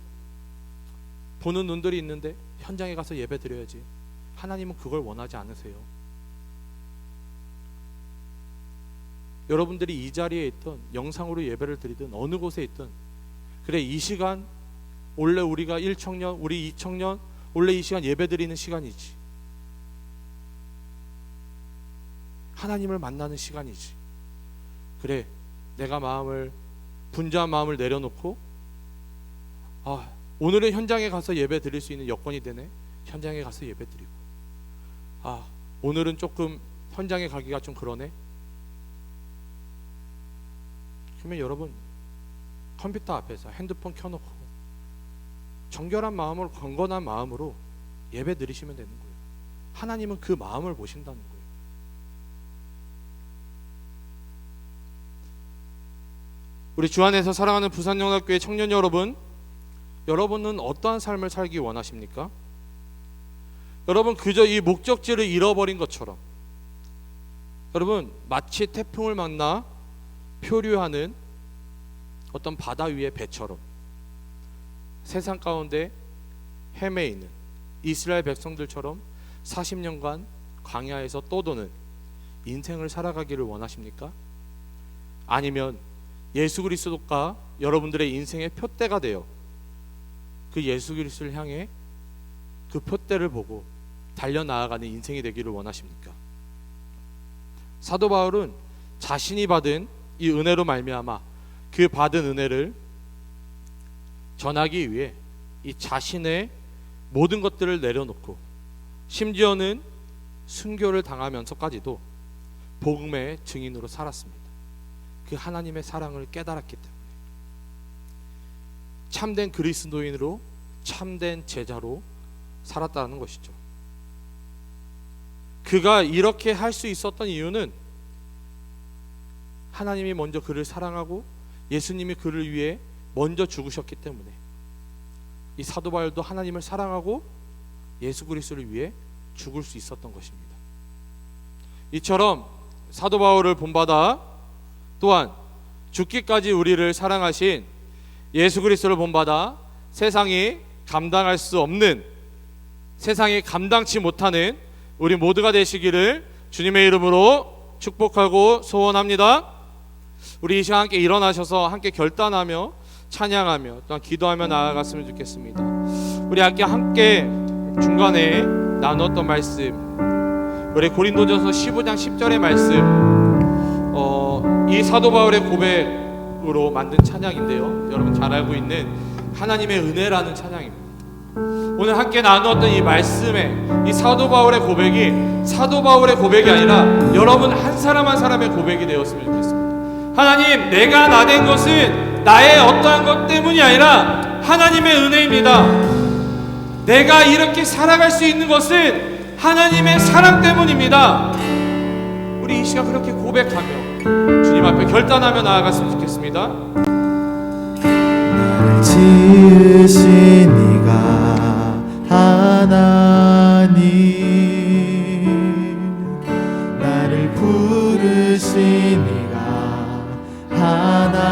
보는 눈들이 있는데 현장에 가서 예배 드려야지. 하나님은 그걸 원하지 않으세요. 여러분들이 이 자리에 있든 영상으로 예배를 드리든 어느 곳에 있든, 그래, 이 시간 원래 우리가 1청년, 우리 2청년 원래 이 시간 예배 드리는 시간이지. 하나님을 만나는 시간이지. 그래, 내가 분주한 마음을 내려놓고 오늘은 현장에 가서 예배 드릴 수 있는 여건이 되네. 현장에 가서 예배 드리고, 오늘은 조금 현장에 가기가 좀 그러네. 그러면 여러분, 컴퓨터 앞에서 핸드폰 켜놓고 정결한 마음으로, 건건한 마음으로 예배 드리시면 되는 거예요. 하나님은 그 마음을 보신다는 거예요. 우리 주 안에서 사랑하는 부산영락교회 청년 여러분, 여러분은 어떠한 삶을 살기 원하십니까? 여러분, 그저 이 목적지를 잃어버린 것처럼, 여러분, 마치 태풍을 만나 표류하는 어떤 바다 위의 배처럼 세상 가운데 헤매 있는 이스라엘 백성들처럼 40년간 광야에서 떠도는 인생을 살아가기를 원하십니까? 아니면 예수 그리스도가 여러분들의 인생의 표대가 되어 그 예수 그리스도를 향해 그 표대를 보고 달려나아가는 인생이 되기를 원하십니까? 사도 바울은 자신이 받은 이 은혜로 말미암아 그 받은 은혜를 전하기 위해 이 자신의 모든 것들을 내려놓고, 심지어는 순교를 당하면서까지도 복음의 증인으로 살았습니다. 그 하나님의 사랑을 깨달았기 때문에 참된 그리스도인으로, 참된 제자로 살았다는 것이죠. 그가 이렇게 할 수 있었던 이유는 하나님이 먼저 그를 사랑하고 예수님이 그를 위해 먼저 죽으셨기 때문에, 이 사도 바울도 하나님을 사랑하고 예수 그리스도를 위해 죽을 수 있었던 것입니다. 이처럼 사도 바울을 본받아 또한 죽기까지 우리를 사랑하신 예수 그리스도를 본받아 세상이 감당할 수 없는, 세상이 감당치 못하는 우리 모두가 되시기를 주님의 이름으로 축복하고 소원합니다. 우리 이 시간 함께 일어나셔서 함께 결단하며 찬양하며 또한 기도하며 나아갔으면 좋겠습니다. 우리 함께 중간에 나눴던 말씀, 우리 고린도전서 15장 10절의 말씀, 이 사도 바울의 고백으로 만든 찬양인데요, 여러분 잘 알고 있는 하나님의 은혜라는 찬양입니다. 오늘 함께 나누었던 이 말씀에 이 사도 바울의 고백이 사도 바울의 고백이 아니라 여러분 한 사람 한 사람의 고백이 되었으면 좋겠습니다. 하나님, 내가 나된 것은 나의 어떠한 것 때문이 아니라 하나님의 은혜입니다. 내가 이렇게 살아갈 수 있는 것은 하나님의 사랑 때문입니다. 우리 이 시간 그렇게 고백하며 주님 앞에 결단하며 나아갔으면 좋겠습니다. 지으신 이가 하나님, 나를 부르신 이가 하나님,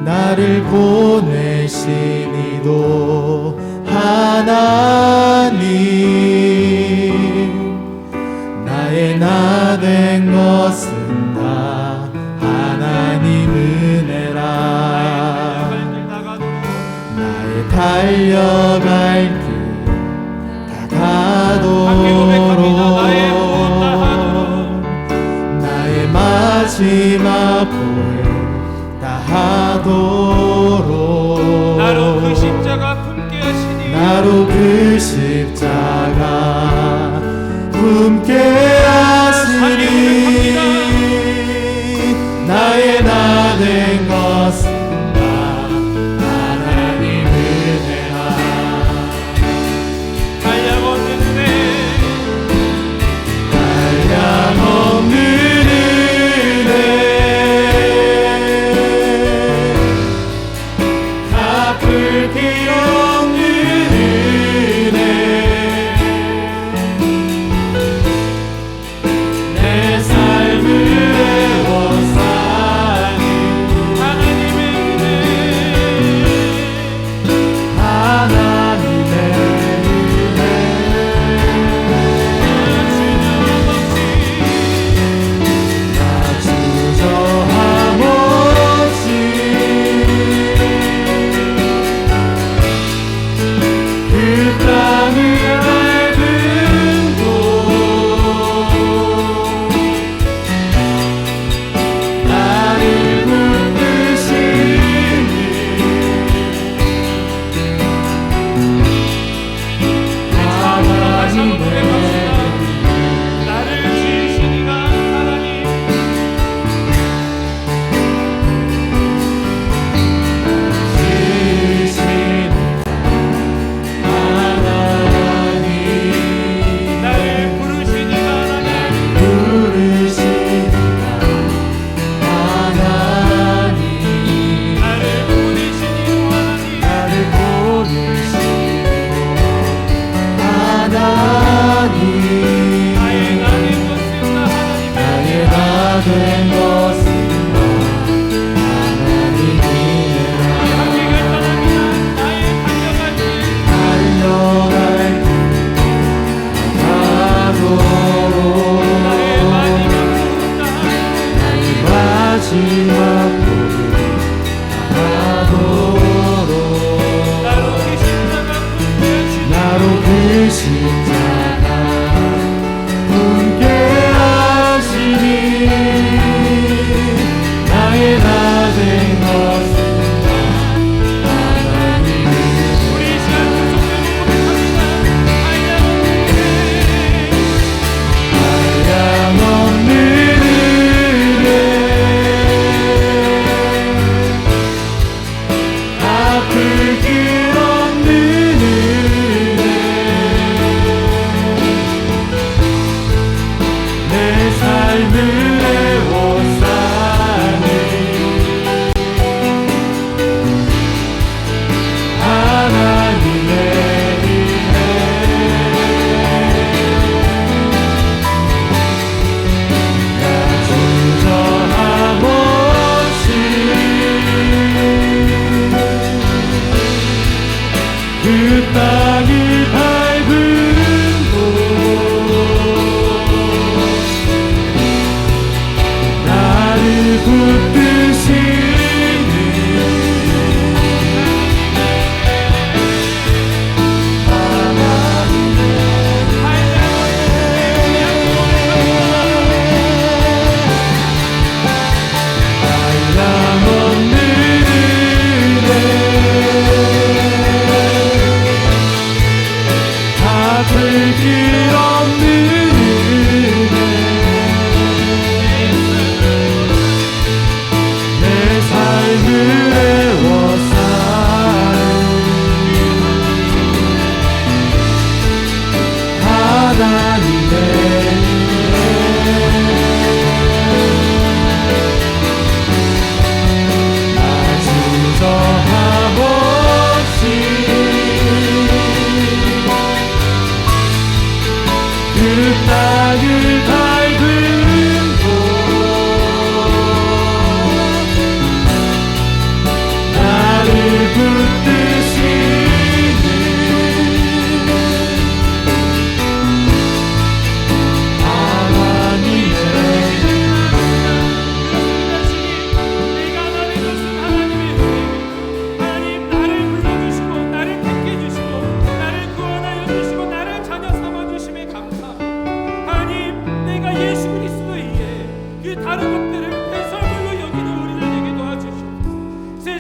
나를 보내신 이도 하나님, 나의 나 된 것은 다 하나님 은혜라. 나의 달려갈 길 다 가도록, 나의 마지막 고백 다 하도록, 나로 그 십자가 품게 하시니, 나로 그 십자가 품게 하시니, 나의 나 된 것은 다 하나님 은혜라. 한량없는 은혜, 한량없는 은혜,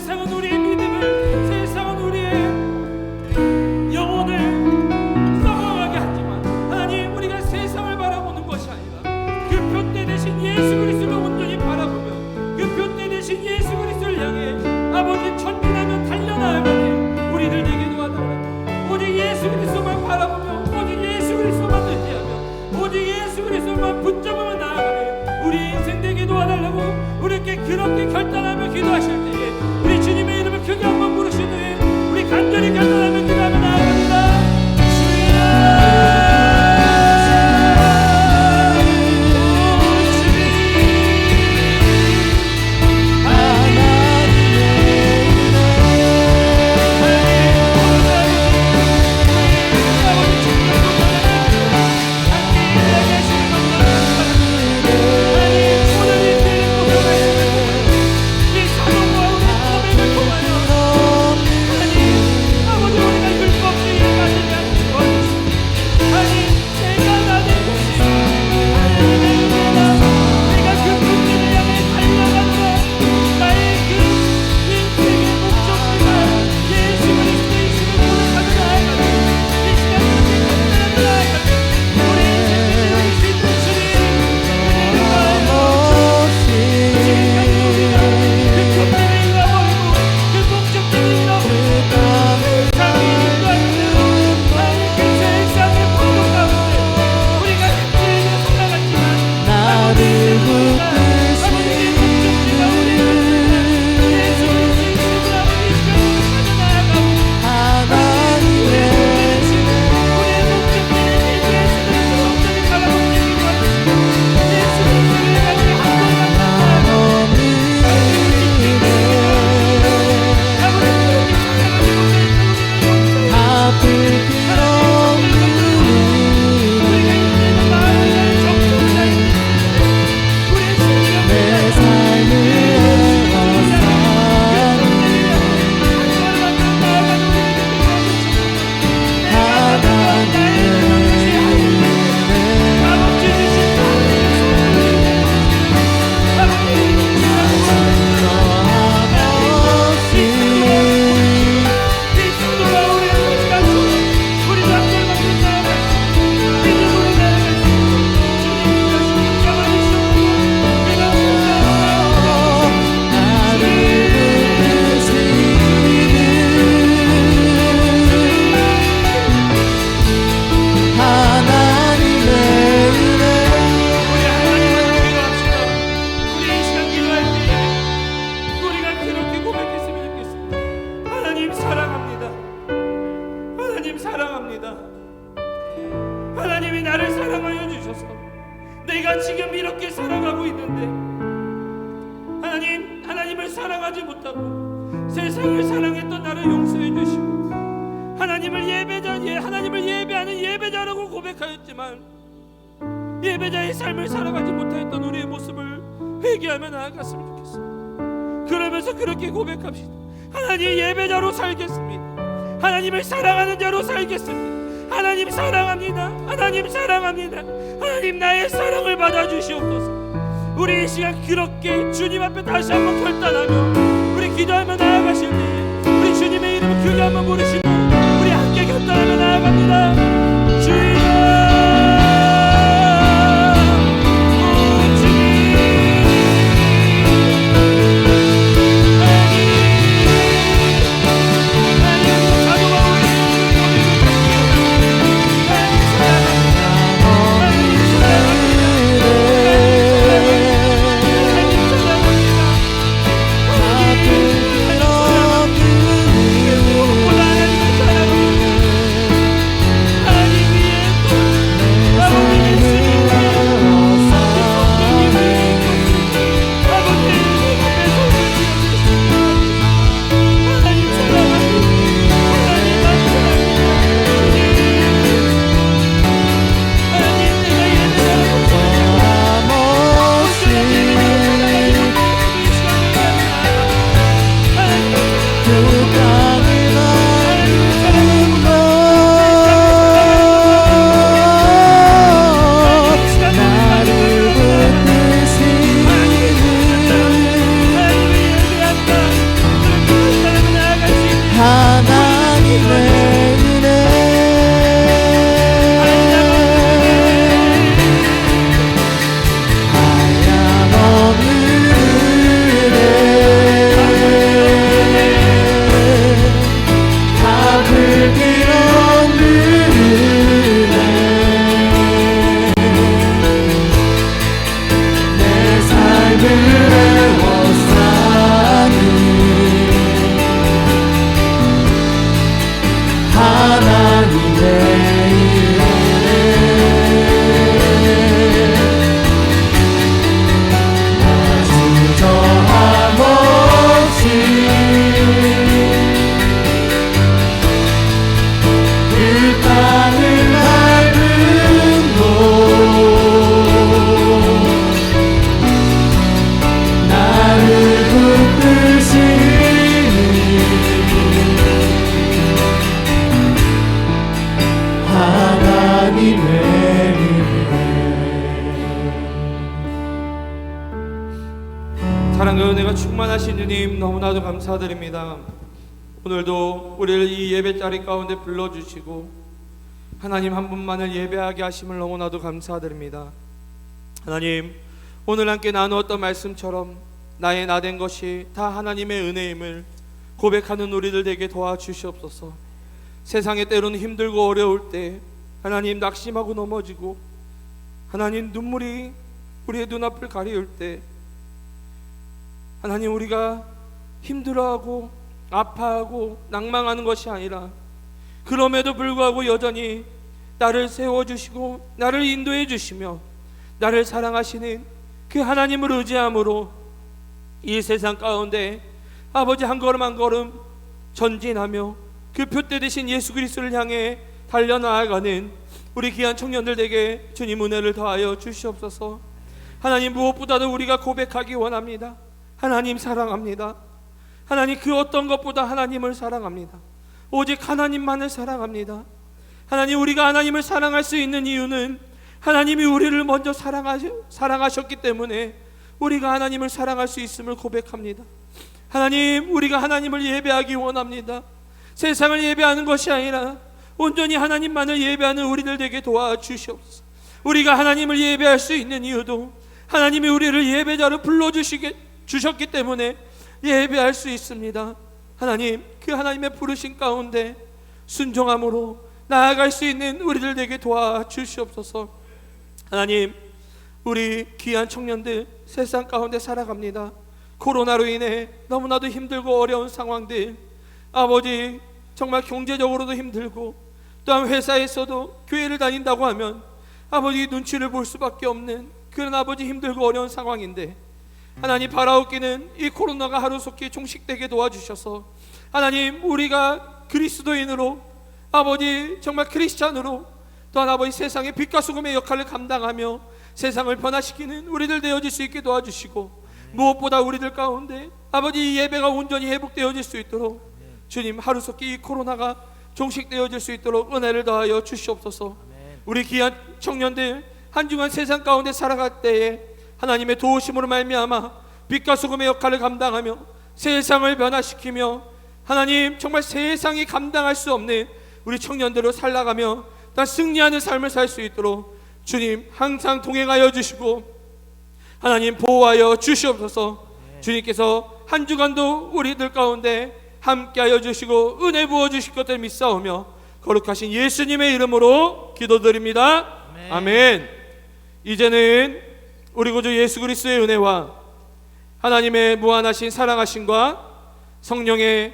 세상은 우리의 믿음을, 세상은 우리의 영혼을 썩어가게 하지만 하나님, 우리가 세상을 바라보는 것이 아니라 그 표대 대신 예수 그리스도를 온전히 바라보며 그 표대 대신 예수 그리스도를 향해 아버지 전진하며 달려나가네 우리들 되게 도와달라. 오직 예수 그리스도만 바라보며 오직 예수 그리스도만 의지하며 오직 예수 그리스도만 붙잡으며 나아가네 우리 인생 되게 도와달라고 우리께 그렇게 결단하며 기도하실 때에 우리 주님의 이름을 크게 한번 부르신 후에 우리 간절히 결단하며 기도하며 나아갑니다. 하나님이 나를 사랑하여 주셔서 내가 지금 이렇게 살아가고 있는데 하나님을 사랑하지 못하고 세상을 사랑했던 나를 용서해 주시고 하나님을 예배하는 예배자라고 고백하였지만 예배자의 삶을 살아가지 못하였던 우리의 모습을 회개하며 나아갔으면 좋겠습니다. 그러면서 그렇게 고백합시다. 하나님, 예배자로 살겠습니다. 하나님을 사랑하는 자로 살겠습니다. 하나님 사랑합니다. 하나님 사랑합니다. 하나님, 나의 사랑을 받아주시옵소서. 우리 이 시간 그렇게 주님 앞에 다시 한번 결단하며 우리 기도하며 나아가실 때 우리 주님의 이름을 크게 한번 부르시고 우리 함께 결단하며 나아갑니다. 주여, 살아계신 주님 너무나도 감사드립니다. 오늘도 우리를 이 예배 자리 가운데 불러주시고 하나님 한 분만을 예배하게 하심을 너무나도 감사드립니다. 하나님, 오늘 함께 나누었던 말씀처럼 나의 나된 것이 다 하나님의 은혜임을 고백하는 우리들 되게 도와주시옵소서. 세상에 때로는 힘들고 어려울 때 하나님 낙심하고 넘어지고 하나님 눈물이 우리의 눈앞을 가리울 때 하나님 우리가 힘들어하고 아파하고 낭망하는 것이 아니라 그럼에도 불구하고 여전히 나를 세워주시고 나를 인도해 주시며 나를 사랑하시는 그 하나님을 의지함으로 이 세상 가운데 아버지 한 걸음 한 걸음 전진하며 그 표대 되신 예수 그리스도를 향해 달려나아가는 우리 귀한 청년들에게 주님 은혜를 더하여 주시옵소서. 하나님, 무엇보다도 우리가 고백하기 원합니다. 하나님 사랑합니다. 하나님, 그 어떤 것보다 하나님을 사랑합니다. 오직 하나님만을 사랑합니다. 하나님, 우리가 하나님을 사랑할 수 있는 이유는 하나님이 우리를 먼저 사랑하셨기 때문에 우리가 하나님을 사랑할 수 있음을 고백합니다. 하나님, 우리가 하나님을 예배하기 원합니다. 세상을 예배하는 것이 아니라 온전히 하나님만을 예배하는 우리들 되게 도와주시옵소서. 우리가 하나님을 예배할 수 있는 이유도 하나님이 우리를 예배자로 주셨기 때문에 예배할 수 있습니다. 하나님, 그 하나님의 부르신 가운데 순종함으로 나아갈 수 있는 우리들 되게 도와주시옵소서. 하나님, 우리 귀한 청년들 세상 가운데 살아갑니다. 코로나로 인해 너무나도 힘들고 어려운 상황들, 아버지 정말 경제적으로도 힘들고 또한 회사에서도 교회를 다닌다고 하면 아버지 눈치를 볼 수밖에 없는 그런 아버지 힘들고 어려운 상황인데 하나님, 바라옵기는 이 코로나가 하루속히 종식되게 도와주셔서 하나님, 우리가 그리스도인으로 아버지 정말 크리스찬으로 또한 아버지 세상의 빛과 소금의 역할을 감당하며 세상을 변화시키는 우리들 되어질 수 있게 도와주시고 무엇보다 우리들 가운데 아버지 이 예배가 온전히 회복되어질 수 있도록 주님, 하루속히 이 코로나가 종식되어질 수 있도록 은혜를 더하여 주시옵소서. 우리 귀한 청년들 한 주간 세상 가운데 살아갈 때에 하나님의 도우심으로 말미암아 빛과 소금의 역할을 감당하며 세상을 변화시키며 하나님 정말 세상이 감당할 수 없는 우리 청년들로 살아가며 다 승리하는 삶을 살 수 있도록 주님 항상 동행하여 주시고 하나님 보호하여 주시옵소서. 주님께서 한 주간도 우리들 가운데 함께하여 주시고 은혜 부어주실 것을 믿사오며 거룩하신 예수님의 이름으로 기도드립니다. 아멘. 이제는 우리 구주 예수 그리스도의 은혜와 하나님의 무한하신 사랑하심과 성령의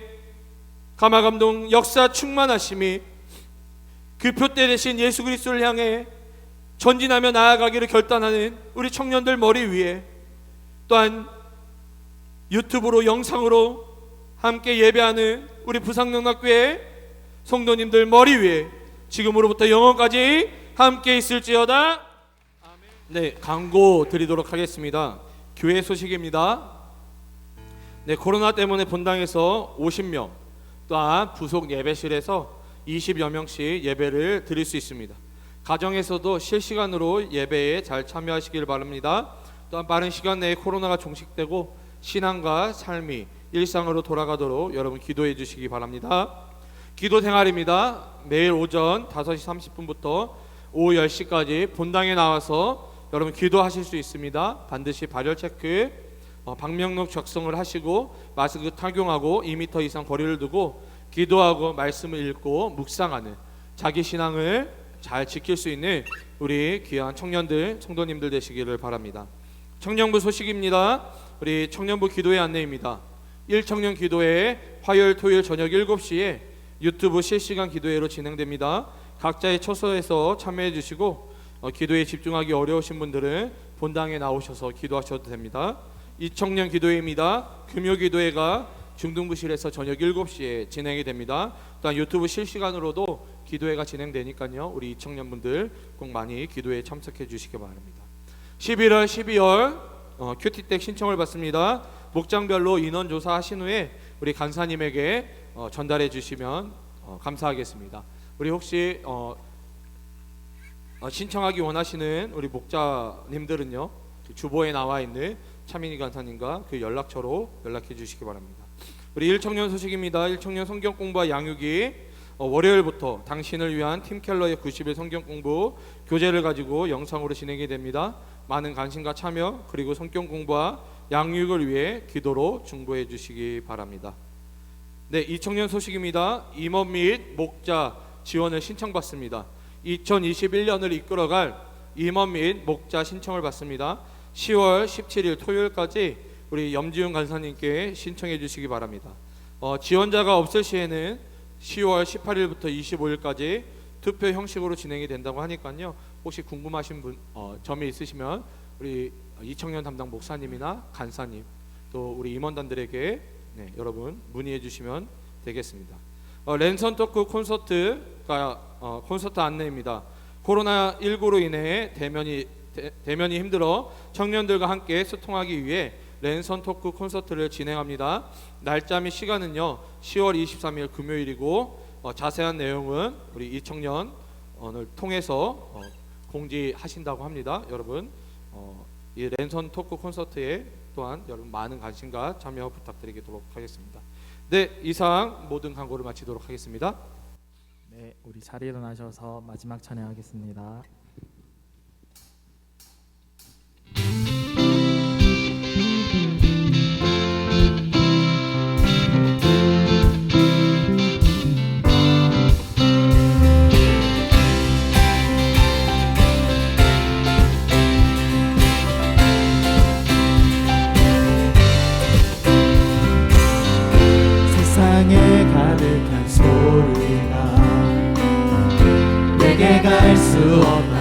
감화감동 역사 충만하심이 그 표대 되신 예수 그리스도를 향해 전진하며 나아가기를 결단하는 우리 청년들 머리 위에 또한 유튜브로 영상으로 함께 예배하는 우리 부산영락교회 성도님들 머리 위에 지금으로부터 영원까지 함께 있을지어다. 네, 광고 드리도록 하겠습니다. 교회 소식입니다. 네, 코로나 때문에 본당에서 50명 또한 부속 예배실에서 20여 명씩 예배를 드릴 수 있습니다. 가정에서도 실시간으로 예배에 잘 참여하시길 바랍니다. 또한 빠른 시간 내에 코로나가 종식되고 신앙과 삶이 일상으로 돌아가도록 여러분 기도해 주시기 바랍니다. 기도 생활입니다. 매일 오전 5시 30분부터 오후 10시까지 본당에 나와서 여러분 기도하실 수 있습니다. 반드시 발열 체크, 방명록 작성을 하시고 마스크 착용하고 2m 이상 거리를 두고 기도하고 말씀을 읽고 묵상하는 자기 신앙을 잘 지킬 수 있는 우리 귀한 청년들, 성도님들 되시기를 바랍니다. 청년부 소식입니다. 우리 청년부 기도회 안내입니다. 1청년 기도회 화요일 토요일 저녁 7시에 유튜브 실시간 기도회로 진행됩니다. 각자의 처소에서 참여해 주시고 기도에 집중하기 어려우신 분들은 본당에 나오셔서 기도하셔도 됩니다. 2청년 기도회입니다. 금요 기도회가 중등부실에서 저녁 7시에 진행이 됩니다. 또한 유튜브 실시간으로도 기도회가 진행되니까요. 우리 2청년분들 꼭 많이 기도회에 참석해 주시기 바랍니다. 11월 12월 큐티텍 신청을 받습니다. 목장별로 인원 조사하신 후에 우리 간사님에게 전달해 주시면 감사하겠습니다. 우리 혹시 신청하기 원하시는 우리 목자님들은요, 주보에 나와 있는 차민희 간사님과 그 연락처로 연락해 주시기 바랍니다. 우리 1청년 소식입니다. 1청년 성경 공부와 양육이 월요일부터 당신을 위한 팀 켈러의 90일 성경 공부 교재를 가지고 영상으로 진행이 됩니다. 많은 관심과 참여 그리고 성경 공부와 양육을 위해 기도로 중보해 주시기 바랍니다. 네, 2청년 소식입니다. 임원 및 목자 지원을 신청받습니다. 2021년을 이끌어갈 임원 및 목자 신청을 받습니다. 10월 17일 토요일까지 우리 염지훈 간사님께 신청해 주시기 바랍니다. 지원자가 없을 시에는 10월 18일부터 25일까지 투표 형식으로 진행이 된다고 하니까요. 혹시 궁금하신 점이 있으시면 우리 이청년 담당 목사님이나 간사님 또 우리 임원단들에게 여러분 문의해 주시면 되겠습니다. 랜선 토크 콘서트가 콘서트 안내입니다. 코로나19로 인해 대면이 힘들어 청년들과 함께 소통하기 위해 랜선 토크 콘서트를 진행합니다. 날짜 및 시간은요 10월 23일 금요일이고 자세한 내용은 우리 이청년을 통해서 공지하신다고 합니다. 여러분 이 랜선 토크 콘서트에 또한 여러분 많은 관심과 참여 부탁드리도록 하겠습니다. 네, 이상 모든 광고를 마치도록 하겠습니다. 네, 우리 자리에 일어나셔서 마지막 찬양하겠습니다. 세상에 가득한 소리가 내게 갈 수 없는